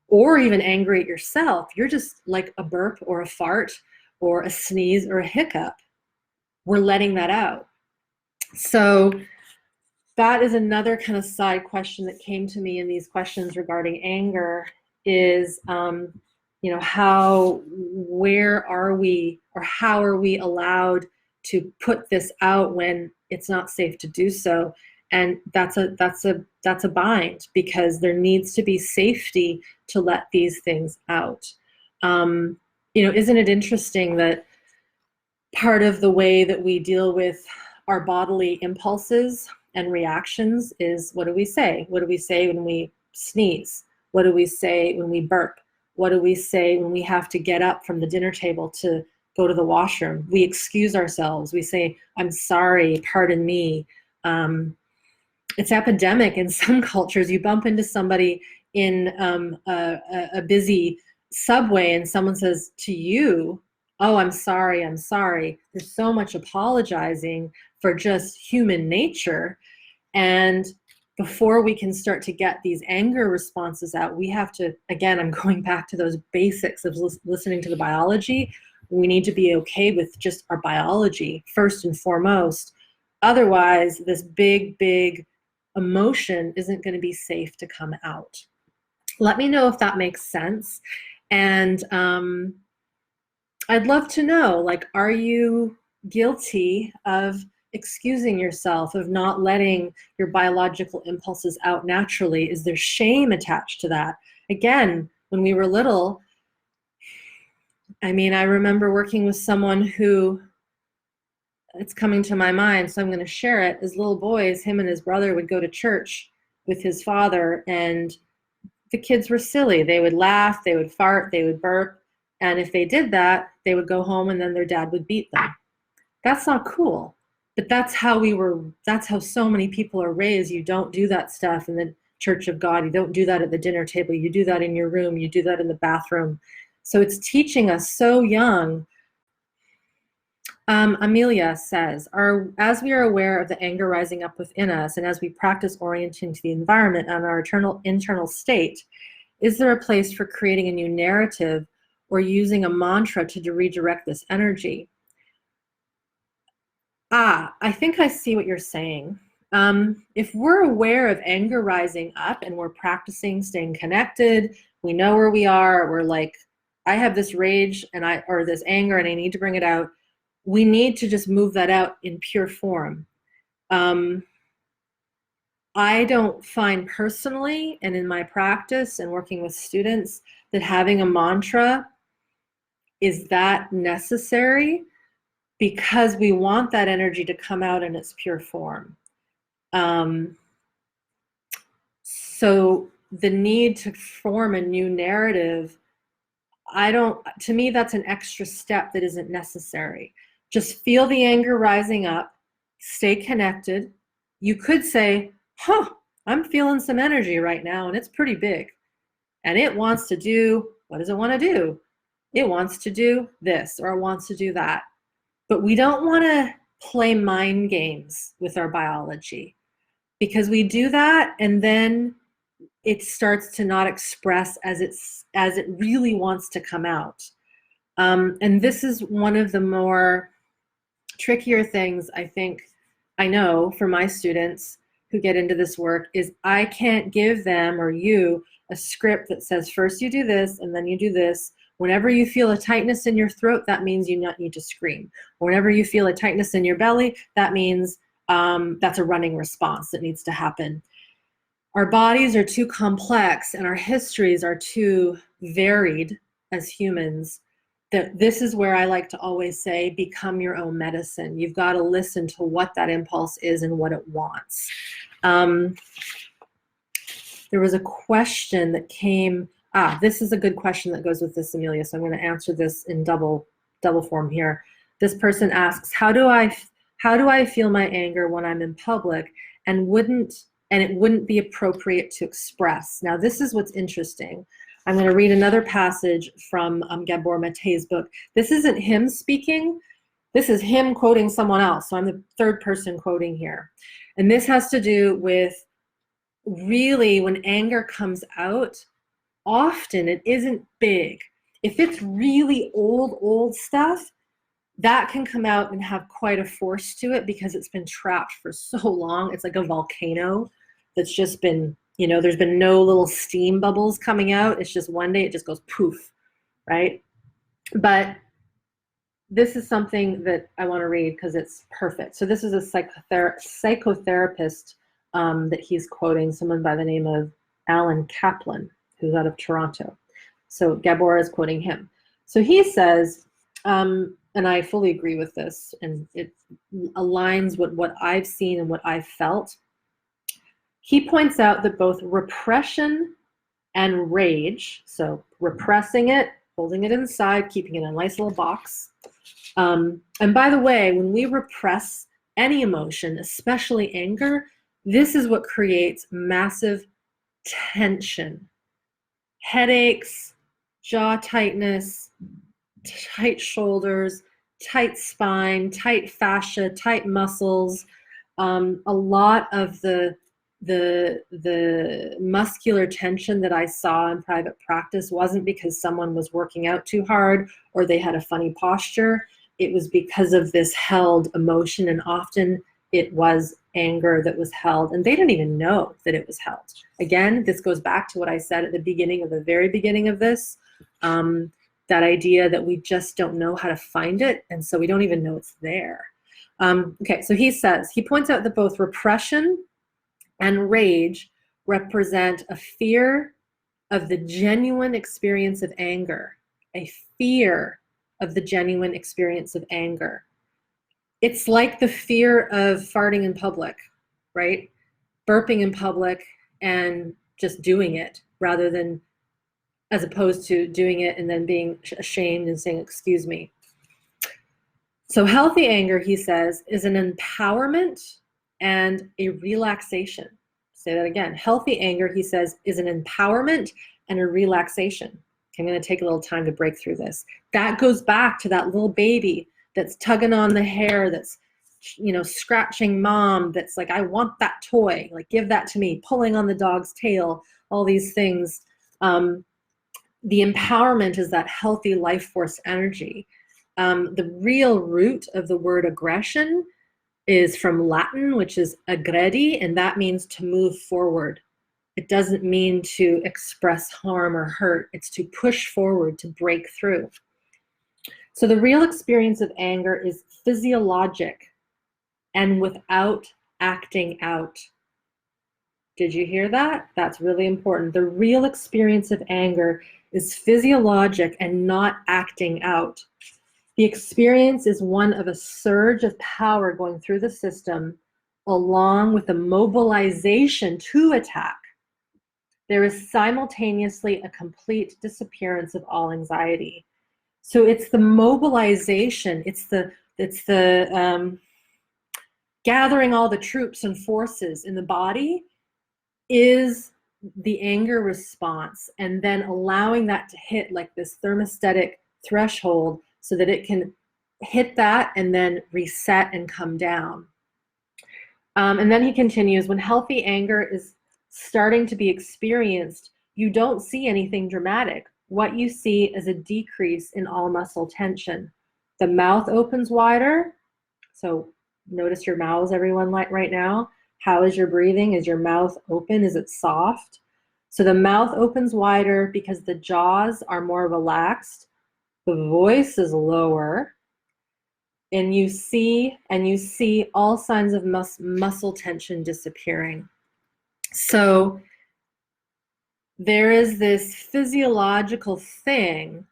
or even angry at yourself. You're just like a burp or a fart or a sneeze or a hiccup. We're letting that out. So that is another kind of side question that came to me in these questions regarding anger is, where are we, or how are we allowed to put this out when it's not safe to do so? And that's a bind, because there needs to be safety to let these things out. Isn't it interesting that part of the way that we deal with our bodily impulses and reactions is, what do we say? What do we say when we sneeze? What do we say when we burp? What do we say when we have to get up from the dinner table to go to the washroom? We excuse ourselves. We say, I'm sorry, pardon me. It's epidemic in some cultures. You bump into somebody in a busy subway and someone says to you, oh, I'm sorry, I'm sorry. There's so much apologizing for just human nature. And before we can start to get these anger responses out, we have to, again, I'm going back to those basics of listening to the biology. We need to be okay with just our biology first and foremost. Otherwise, this big, big emotion isn't going to be safe to come out. Let me know if that makes sense. And I'd love to know, are you guilty of excusing yourself, of not letting your biological impulses out naturally? Is there shame attached to that? Again, when we were little, I remember working with someone who, it's coming to my mind, so I'm going to share it. As little boys, him and his brother would go to church with his father, and the kids were silly. They would laugh, they would fart, they would burp, and if they did that, they would go home and then their dad would beat them. That's not cool. But that's how so many people are raised. You don't do that stuff in the Church of God. You don't do that at the dinner table. You do that in your room. You do that in the bathroom. So it's teaching us so young. Amelia says, as we are aware of the anger rising up within us, and as we practice orienting to the environment and our internal state, is there a place for creating a new narrative or using a mantra to redirect this energy? I think I see what you're saying. If we're aware of anger rising up and we're practicing staying connected, we know where we are, we're like, I have this rage or this anger and I need to bring it out. We need to just move that out in pure form. I don't find personally, and in my practice and working with students, that having a mantra is that necessary, because we want that energy to come out in its pure form. So the need to form a new narrative, to me, that's an extra step that isn't necessary. Just feel the anger rising up, stay connected. You could say, I'm feeling some energy right now, and it's pretty big. And it wants to do, what does it want to do? It wants to do this, or it wants to do that. But we don't want to play mind games with our biology, because we do that and then it starts to not express as it really wants to come out. And this is one of the more trickier things I know for my students who get into this work is I can't give them or you a script that says first you do this and then you do this. Whenever you feel a tightness in your throat, that means you not need to scream. Whenever you feel a tightness in your belly, that means that's a running response that needs to happen. Our bodies are too complex and our histories are too varied as humans that this is where I like to always say, become your own medicine. You've got to listen to what that impulse is and what it wants. There was a question that came, this is a good question that goes with this, Amelia, so I'm going to answer this in double form here. This person asks, how do I feel my anger when I'm in public and it wouldn't be appropriate to express? Now, this is what's interesting. I'm going to read another passage from Gabor Mate's book. This isn't him speaking. This is him quoting someone else. So I'm the third person quoting here. And this has to do with really when anger comes out, often it isn't big. If it's really old stuff, that can come out and have quite a force to it because it's been trapped for so long. It's like a volcano that's just been, there's been no little steam bubbles coming out. It's just one day it just goes poof, right? But this is something that I want to read because it's perfect. So this is a psychotherapist that he's quoting, someone by the name of Alan Kaplan, who's out of Toronto. So Gabor is quoting him. So he says, and I fully agree with this, and it aligns with what I've seen and what I've felt. He points out that both repression and rage, so repressing it, holding it inside, keeping it in a nice little box. And by the way, when we repress any emotion, especially anger, this is what creates massive tension, headaches, jaw tightness, tight shoulders, tight spine, tight fascia, tight muscles. A lot of the muscular tension that I saw in private practice wasn't because someone was working out too hard or they had a funny posture. It was because of this held emotion, and often it was anger that was held, and they didn't even know that it was held. Again, this goes back to what I said at the very beginning of this, that idea that we just don't know how to find it, and so we don't even know it's there. Okay, so he points out that both repression and rage represent a fear of the genuine experience of anger, a fear of the genuine experience of anger. It's like the fear of farting in public, right? Burping in public and just doing it rather than, as opposed to doing it and then being ashamed and saying, excuse me. So healthy anger, he says, is an empowerment and a relaxation. Say that again. Healthy anger, he says, is an empowerment and a relaxation. I'm going to take a little time to break through this. That goes back to that little baby that's tugging on the hair, that's, scratching mom, that's like, I want that toy, like, give that to me, pulling on the dog's tail, all these things. The empowerment is that healthy life force energy. The real root of the word aggression is from Latin, which is aggredi, and that means to move forward. It doesn't mean to express harm or hurt. It's to push forward, to break through. So the real experience of anger is physiologic and without acting out. Did you hear that? That's really important. The real experience of anger is physiologic and not acting out. The experience is one of a surge of power going through the system, along with the mobilization to attack, there is simultaneously a complete disappearance of all anxiety. So it's the mobilization, it's the gathering all the troops and forces in the body is the anger response, and then allowing that to hit like this thermostatic threshold so that it can hit that and then reset and come down. And then he continues, when healthy anger is starting to be experienced, you don't see anything dramatic. What you see is a decrease in all muscle tension. The mouth opens wider. So notice your mouths, everyone, right now. How is your breathing? Is your mouth open? Is it soft? So the mouth opens wider because the jaws are more relaxed. The voice is lower. And you see all signs of muscle tension disappearing. So there is this physiological thing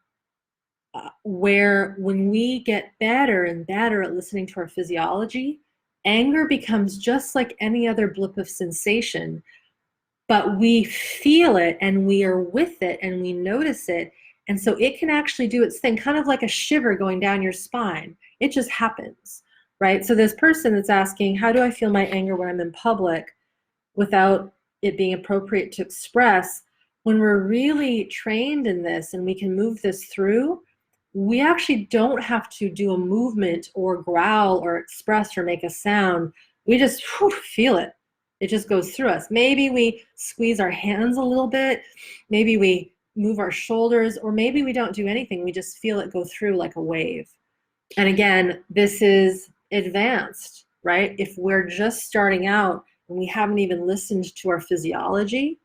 where when we get better and better at listening to our physiology, anger becomes just like any other blip of sensation, but we feel it and we are with it and we notice it. And so it can actually do its thing, kind of like a shiver going down your spine. It just happens, right? So this person that's asking, how do I feel my anger when I'm in public without it being appropriate to express? When we're really trained in this and we can move this through, we actually don't have to do a movement or growl or express or make a sound. We just feel it. It just goes through us. Maybe we squeeze our hands a little bit. Maybe we move our shoulders, or maybe we don't do anything. We just feel it go through like a wave. And again, this is advanced, right? If we're just starting out and we haven't even listened to our physiology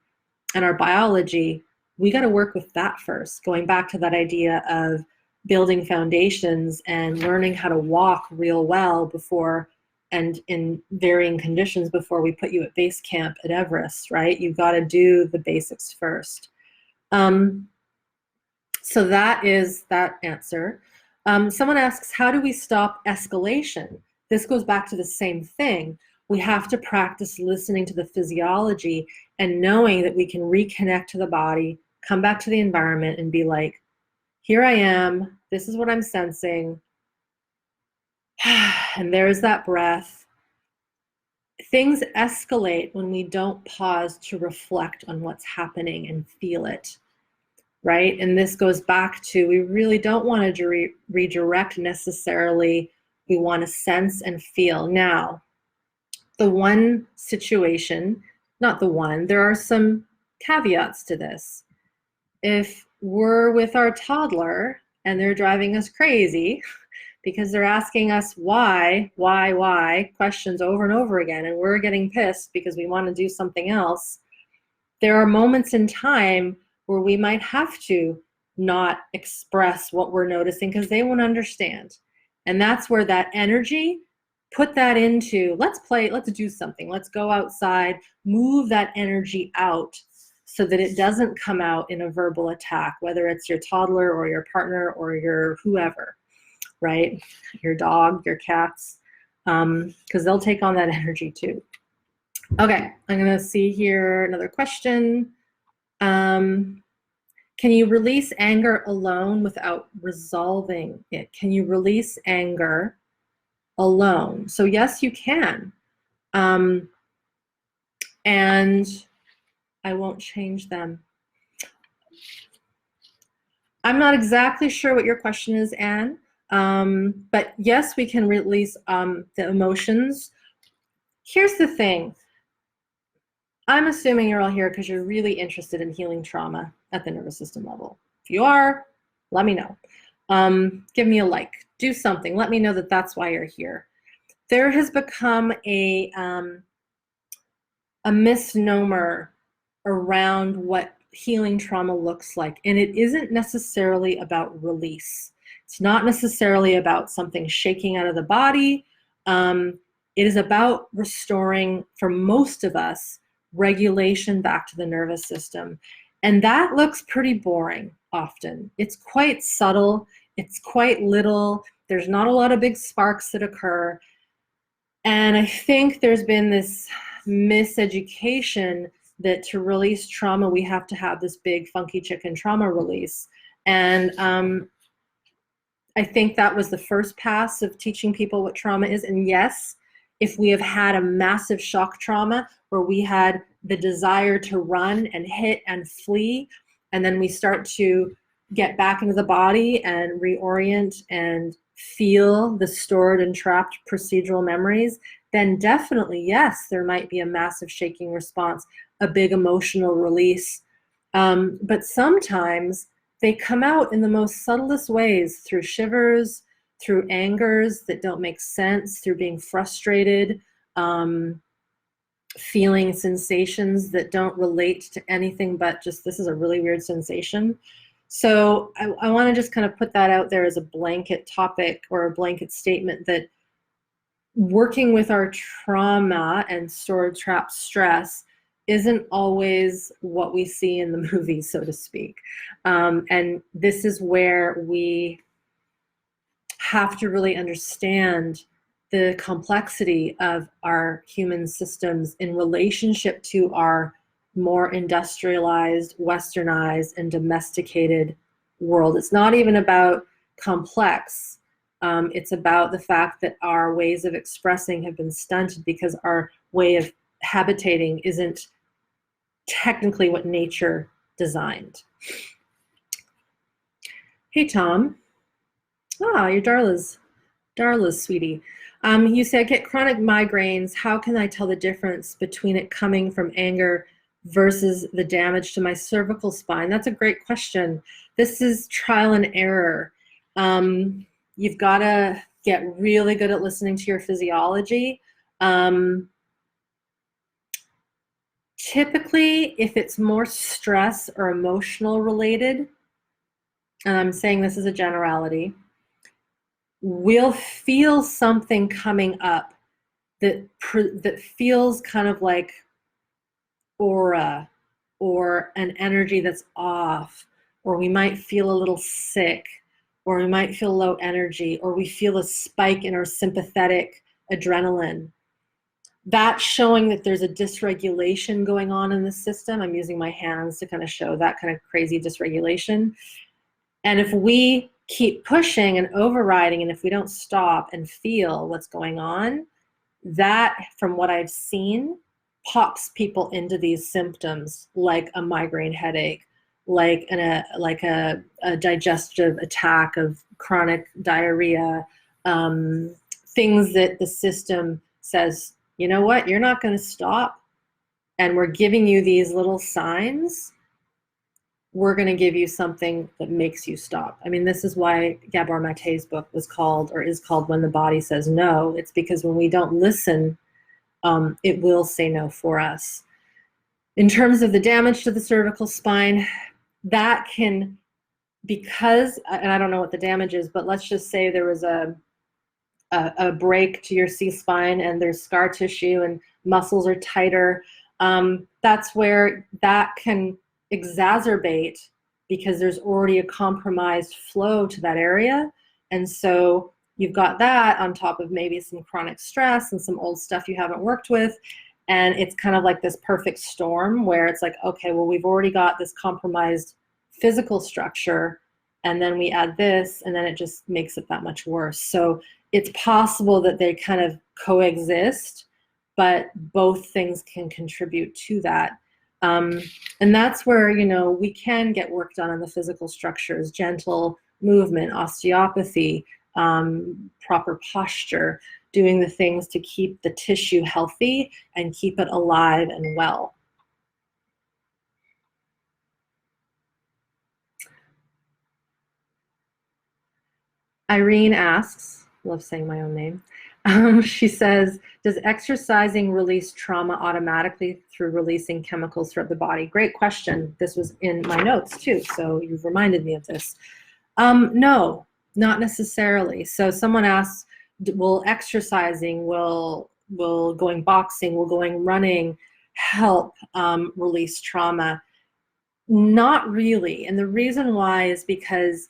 and our biology, we got to work with that first. Going back to that idea of building foundations and learning how to walk real well before, and in varying conditions, before we put you at base camp at Everest, right? You've got to do the basics first. So that is that answer. Someone asks, how do we stop escalation? This goes back to the same thing. We have to practice listening to the physiology and knowing that we can reconnect to the body, come back to the environment and be like, here I am, this is what I'm sensing. And there's that breath. Things escalate when we don't pause to reflect on what's happening and feel it, right? And this goes back to, we really don't want to redirect necessarily. We want to sense and feel. Now, the one situation, not the one, there are some caveats to this. If we're with our toddler and they're driving us crazy because they're asking us why questions over and over again, and we're getting pissed because we want to do something else, there are moments in time where we might have to not express what we're noticing because they won't understand. And that's where that energy, put that into, let's play, let's do something, let's go outside, move that energy out so that it doesn't come out in a verbal attack, whether it's your toddler or your partner or your whoever, right? Your dog, your cats, because they'll take on that energy too. Okay, I'm gonna see here another question. Can you release anger alone without resolving it? Can you release anger alone? So yes, you can. And I won't change them. I'm not exactly sure what your question is, Anne. But yes, we can release the emotions. Here's the thing. I'm assuming you're all here because you're really interested in healing trauma at the nervous system level. If you are, let me know. Give me a like. Do something. Let me know that that's why you're here. There has become a misnomer around what healing trauma looks like. And it isn't necessarily about release. It's not necessarily about something shaking out of the body. It is about restoring, for most of us, regulation back to the nervous system. And that looks pretty boring often. It's quite subtle. It's quite little. There's not a lot of big sparks that occur. And I think there's been this miseducation that to release trauma, we have to have this big funky chicken trauma release. And I think that was the first pass of teaching people what trauma is. And yes, if we have had a massive shock trauma where we had the desire to run and hit and flee, and then we start to get back into the body and reorient and feel the stored and trapped procedural memories, then definitely, yes, there might be a massive shaking response, a big emotional release. But sometimes they come out in the most subtlest ways, through shivers, through angers that don't make sense, through being frustrated, feeling sensations that don't relate to anything but just, this is a really weird sensation. So I want to just kind of put that out there as a blanket topic or a blanket statement that working with our trauma and stored trapped stress isn't always what we see in the movies, so to speak. And this is where we have to really understand the complexity of our human systems in relationship to our more industrialized, westernized, and domesticated world. It's not even about complex. It's about the fact that our ways of expressing have been stunted because our way of habitating isn't technically what nature designed. Hey, Tom. Ah, you're Darla's sweetie. You say, I get chronic migraines. How can I tell the difference between it coming from anger versus the damage to my cervical spine? That's a great question. This is trial and error. You've got to get really good at listening to your physiology. Typically, if it's more stress or emotional related, and I'm saying this is a generality, we'll feel something coming up that feels kind of like aura or an energy that's off, or we might feel a little sick, or we might feel low energy, or we feel a spike in our sympathetic adrenaline. That's showing that there's a dysregulation going on in the system. I'm using my hands to kind of show that kind of crazy dysregulation. And if we keep pushing and overriding, and if we don't stop and feel what's going on, that, from what I've seen, pops people into these symptoms like a migraine headache, like a digestive attack of chronic diarrhea, things that the system says, you know what, you're not going to stop, and we're giving you these little signs. We're going to give you something that makes you stop. I mean, this is why Gabor Mate's book was called, or is called, When the Body Says No. It's because when we don't listen, it will say no for us. In terms of the damage to the cervical spine, that can, because, and I don't know what the damage is, but let's just say there was a break to your C-spine and there's scar tissue and muscles are tighter. That's where that can exacerbate because there's already a compromised flow to that area. And so you've got that on top of maybe some chronic stress and some old stuff you haven't worked with. And it's kind of like this perfect storm where it's like, okay, well, we've already got this compromised physical structure, and then we add this, and then it just makes it that much worse. So it's possible that they kind of coexist, but both things can contribute to that. And that's where, you know, we can get work done on the physical structures, gentle movement, osteopathy, proper posture, doing the things to keep the tissue healthy and keep it alive and well. Irene asks, love saying my own name. She says, does exercising release trauma automatically through releasing chemicals throughout the body? Great question. This was in my notes too, so you've reminded me of this. No, not necessarily. So someone asks, will exercising, will going boxing, will going running help release trauma? Not really. And the reason why is because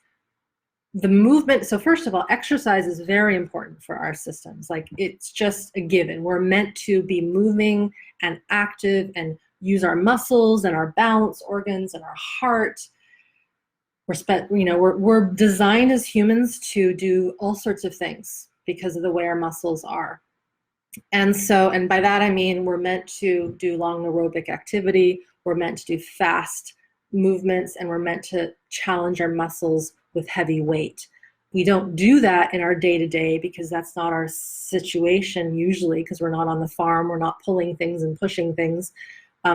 the movement, so first of all, exercise is very important for our systems. Like, it's just a given. We're meant to be moving and active and use our muscles and our balance organs and our heart. We're designed as humans to do all sorts of things because of the way our muscles are. And by that I mean we're meant to do long aerobic activity, we're meant to do fast movements, and we're meant to challenge our muscles with heavy weight. We don't do that in our day-to-day because that's not our situation usually, because we're not on the farm, we're not pulling things and pushing things.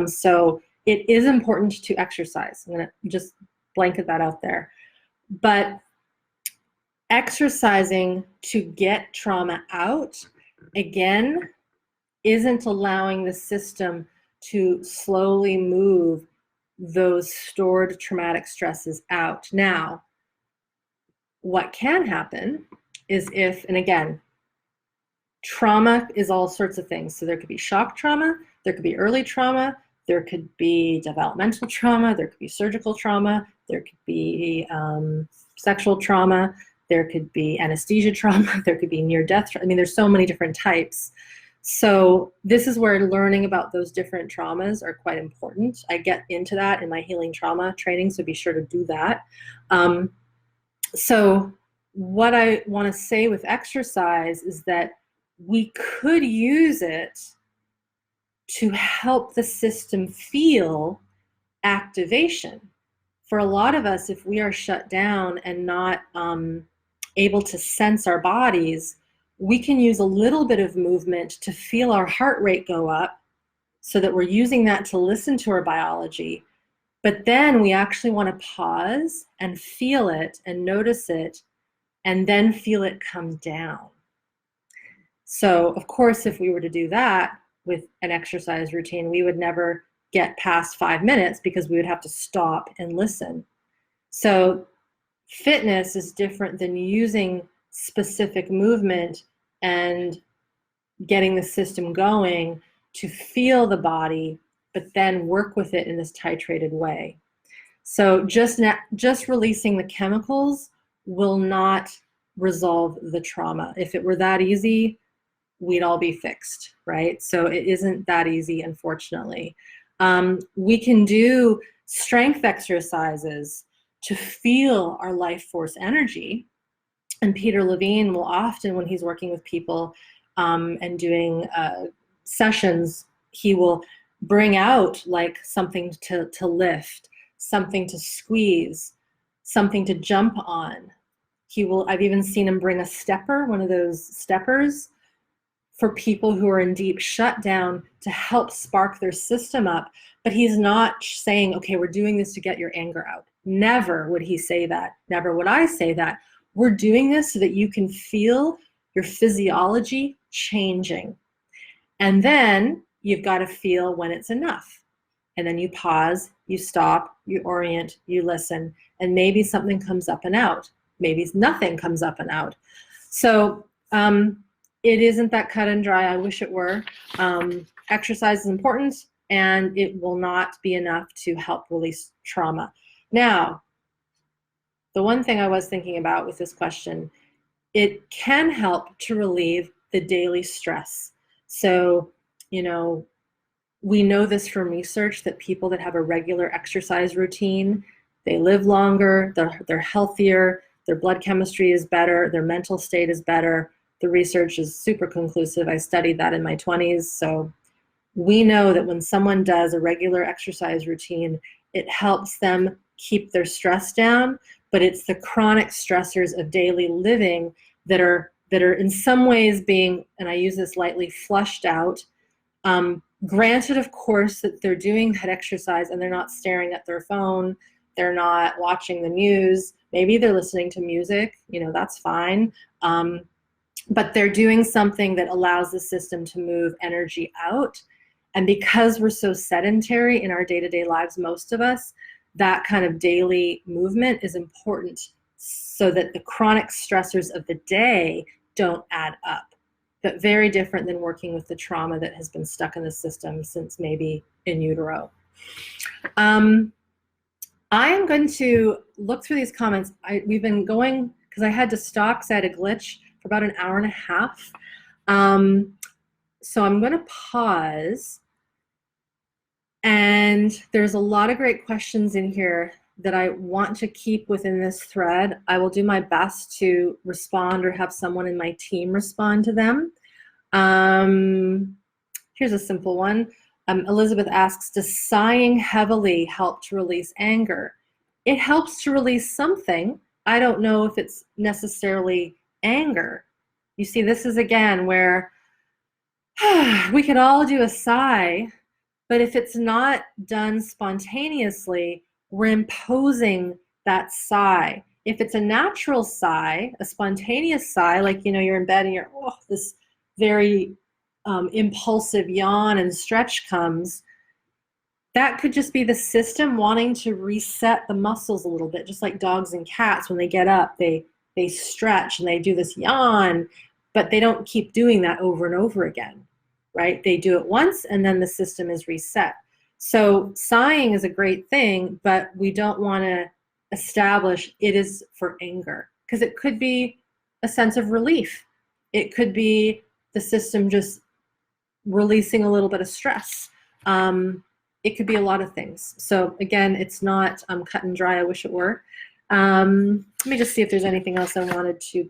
So it is important to exercise. I'm going to just blanket that out there. But exercising to get trauma out, again, isn't allowing the system to slowly move those stored traumatic stresses out. Now, what can happen is and again, trauma is all sorts of things. So there could be shock trauma, there could be early trauma, there could be developmental trauma, there could be surgical trauma, there could be sexual trauma, there could be anesthesia trauma, there could be near-death trauma. I mean, there's so many different types. So this is where learning about those different traumas are quite important. I get into that in my healing trauma training, so be sure to do that. So what I want to say with exercise is that we could use it to help the system feel activation. For a lot of us, if we are shut down and not able to sense our bodies, we can use a little bit of movement to feel our heart rate go up so that we're using that to listen to our biology. But then we actually want to pause and feel it and notice it and then feel it come down. So, of course, if we were to do that with an exercise routine, we would never get past 5 minutes because we would have to stop and listen. So fitness is different than using specific movement and getting the system going to feel the body, but then work with it in this titrated way. So just releasing the chemicals will not resolve the trauma. If it were that easy, we'd all be fixed, right? So it isn't that easy, unfortunately. We can do strength exercises to feel our life force energy. And Peter Levine will often, when he's working with people and doing sessions, he will bring out like something to lift, something to squeeze, something to jump on. I've even seen him bring a stepper, one of those steppers, for people who are in deep shutdown to help spark their system up. But he's not saying, okay, we're doing this to get your anger out. Never would he say that. Never would I say that. We're doing this so that you can feel your physiology changing. And then you've got to feel when it's enough. And then you pause, you stop, you orient, you listen, and maybe something comes up and out. Maybe nothing comes up and out. So it isn't that cut and dry. I wish it were. Exercise is important, and it will not be enough to help release trauma. Now, the one thing I was thinking about with this question, it can help to relieve the daily stress. So, we know this from research that people that have a regular exercise routine, they live longer, they're healthier, their blood chemistry is better, their mental state is better. The research is super conclusive. I studied that in my 20s. So we know that when someone does a regular exercise routine, it helps them keep their stress down, but it's the chronic stressors of daily living that are in some ways being, and I use this lightly, flushed out. Granted, of course, that they're doing that exercise and they're not staring at their phone, they're not watching the news, maybe they're listening to music, that's fine. But they're doing something that allows the system to move energy out. And because we're so sedentary in our day-to-day lives, most of us, that kind of daily movement is important so that the chronic stressors of the day don't add up. But very different than working with the trauma that has been stuck in the system since maybe in utero. I am going to look through these comments. We've been going because I had to stop because I had a glitch for about an hour and a half. So I'm going to pause. And there's a lot of great questions in here that I want to keep within this thread. I will do my best to respond or have someone in my team respond to them. Here's a simple one. Elizabeth asks, does sighing heavily help to release anger? It helps to release something. I don't know if it's necessarily anger. You see, this is again where we could all do a sigh, but if it's not done spontaneously, we're imposing that sigh. If it's a natural sigh, a spontaneous sigh, like, you know, you're in bed and you're, oh, this very impulsive yawn and stretch comes, that could just be the system wanting to reset the muscles a little bit, just like dogs and cats. When they get up, they stretch and they do this yawn, but they don't keep doing that over and over again, right? They do it once and then the system is reset. So sighing is a great thing, but we don't want to establish it is for anger, because it could be a sense of relief. It could be the system just releasing a little bit of stress. It could be a lot of things. So again, it's not cut and dry. I wish it were. Let me just see if there's anything else I wanted to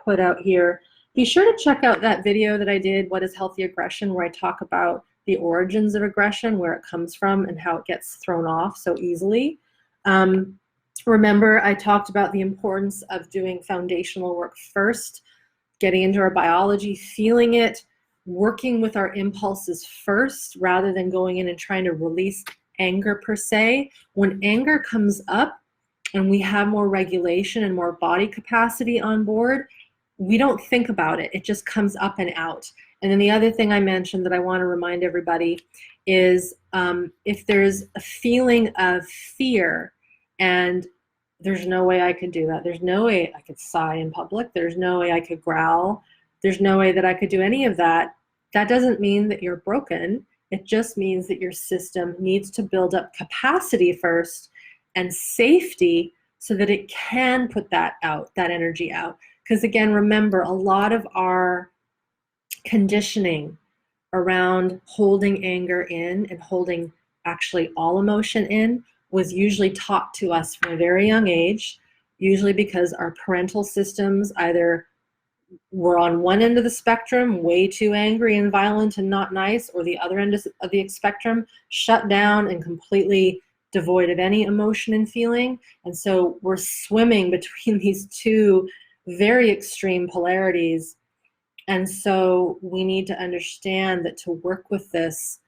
put out here. Be sure to check out that video that I did, What is Healthy Aggression, where I talk about the origins of aggression, where it comes from, and how it gets thrown off so easily. Remember, I talked about the importance of doing foundational work first, getting into our biology, feeling it, working with our impulses first, rather than going in and trying to release anger per se. When anger comes up and we have more regulation and more body capacity on board, we don't think about it. It just comes up and out. And then the other thing I mentioned that I want to remind everybody is if there's a feeling of fear and there's no way I could do that. There's no way I could sigh in public. There's no way I could growl. There's no way that I could do any of that. That doesn't mean that you're broken. It just means that your system needs to build up capacity first and safety so that it can put that out, that energy out. Because again, remember, a lot of our conditioning around holding anger in and holding actually all emotion in was usually taught to us from a very young age, usually because our parental systems either were on one end of the spectrum, way too angry and violent and not nice, or the other end of the spectrum, shut down and completely devoid of any emotion and feeling. And so we're swimming between these two very extreme polarities. And so we need to understand that to work with this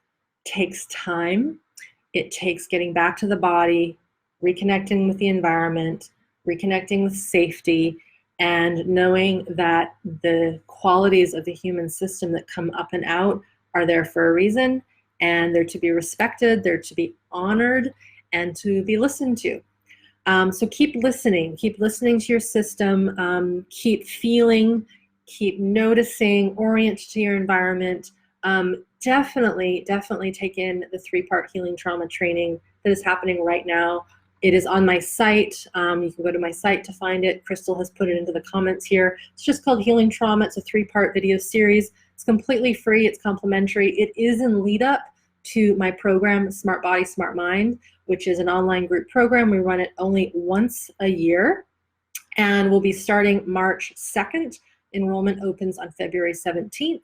takes time. It takes getting back to the body, reconnecting with the environment, reconnecting with safety, and knowing that the qualities of the human system that come up and out are there for a reason, and they're to be respected, they're to be honored, and to be listened to. So keep listening to your system, keep feeling, keep noticing, orient to your environment. Definitely take in the 3-part healing trauma training that is happening right now. It is on my site. You can go to my site to find it. Crystal has put it into the comments here. It's just called Healing Trauma. It's a 3-part video series. It's completely free. It's complimentary. It is in lead up to my program, Smart Body, Smart Mind, which is an online group program. We run it only once a year, and we'll be starting March 2nd. Enrollment opens on February 17th.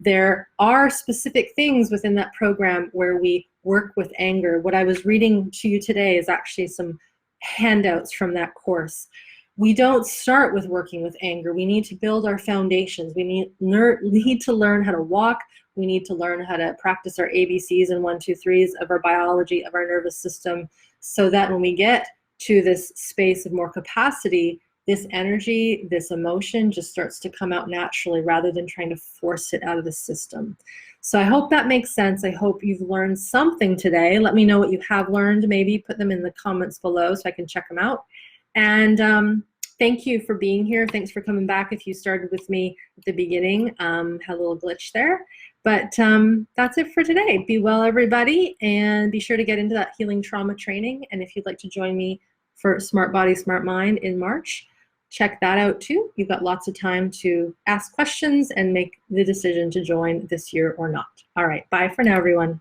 There are specific things within that program where we work with anger. What I was reading to you today is actually some handouts from that course. We don't start with working with anger. We need to build our foundations. We need to learn how to walk. We need to learn how to practice our ABCs and 1, 2, 3s of our biology, of our nervous system, so that when we get to this space of more capacity, this energy, this emotion just starts to come out naturally rather than trying to force it out of the system. So I hope that makes sense. I hope you've learned something today. Let me know what you have learned. Maybe put them in the comments below so I can check them out. And thank you for being here. Thanks for coming back if you started with me at the beginning. Had a little glitch there. But that's it for today. Be well, everybody, and be sure to get into that healing trauma training. And if you'd like to join me for Smart Body, Smart Mind in March, check that out too. You've got lots of time to ask questions and make the decision to join this year or not. All right, bye for now, everyone.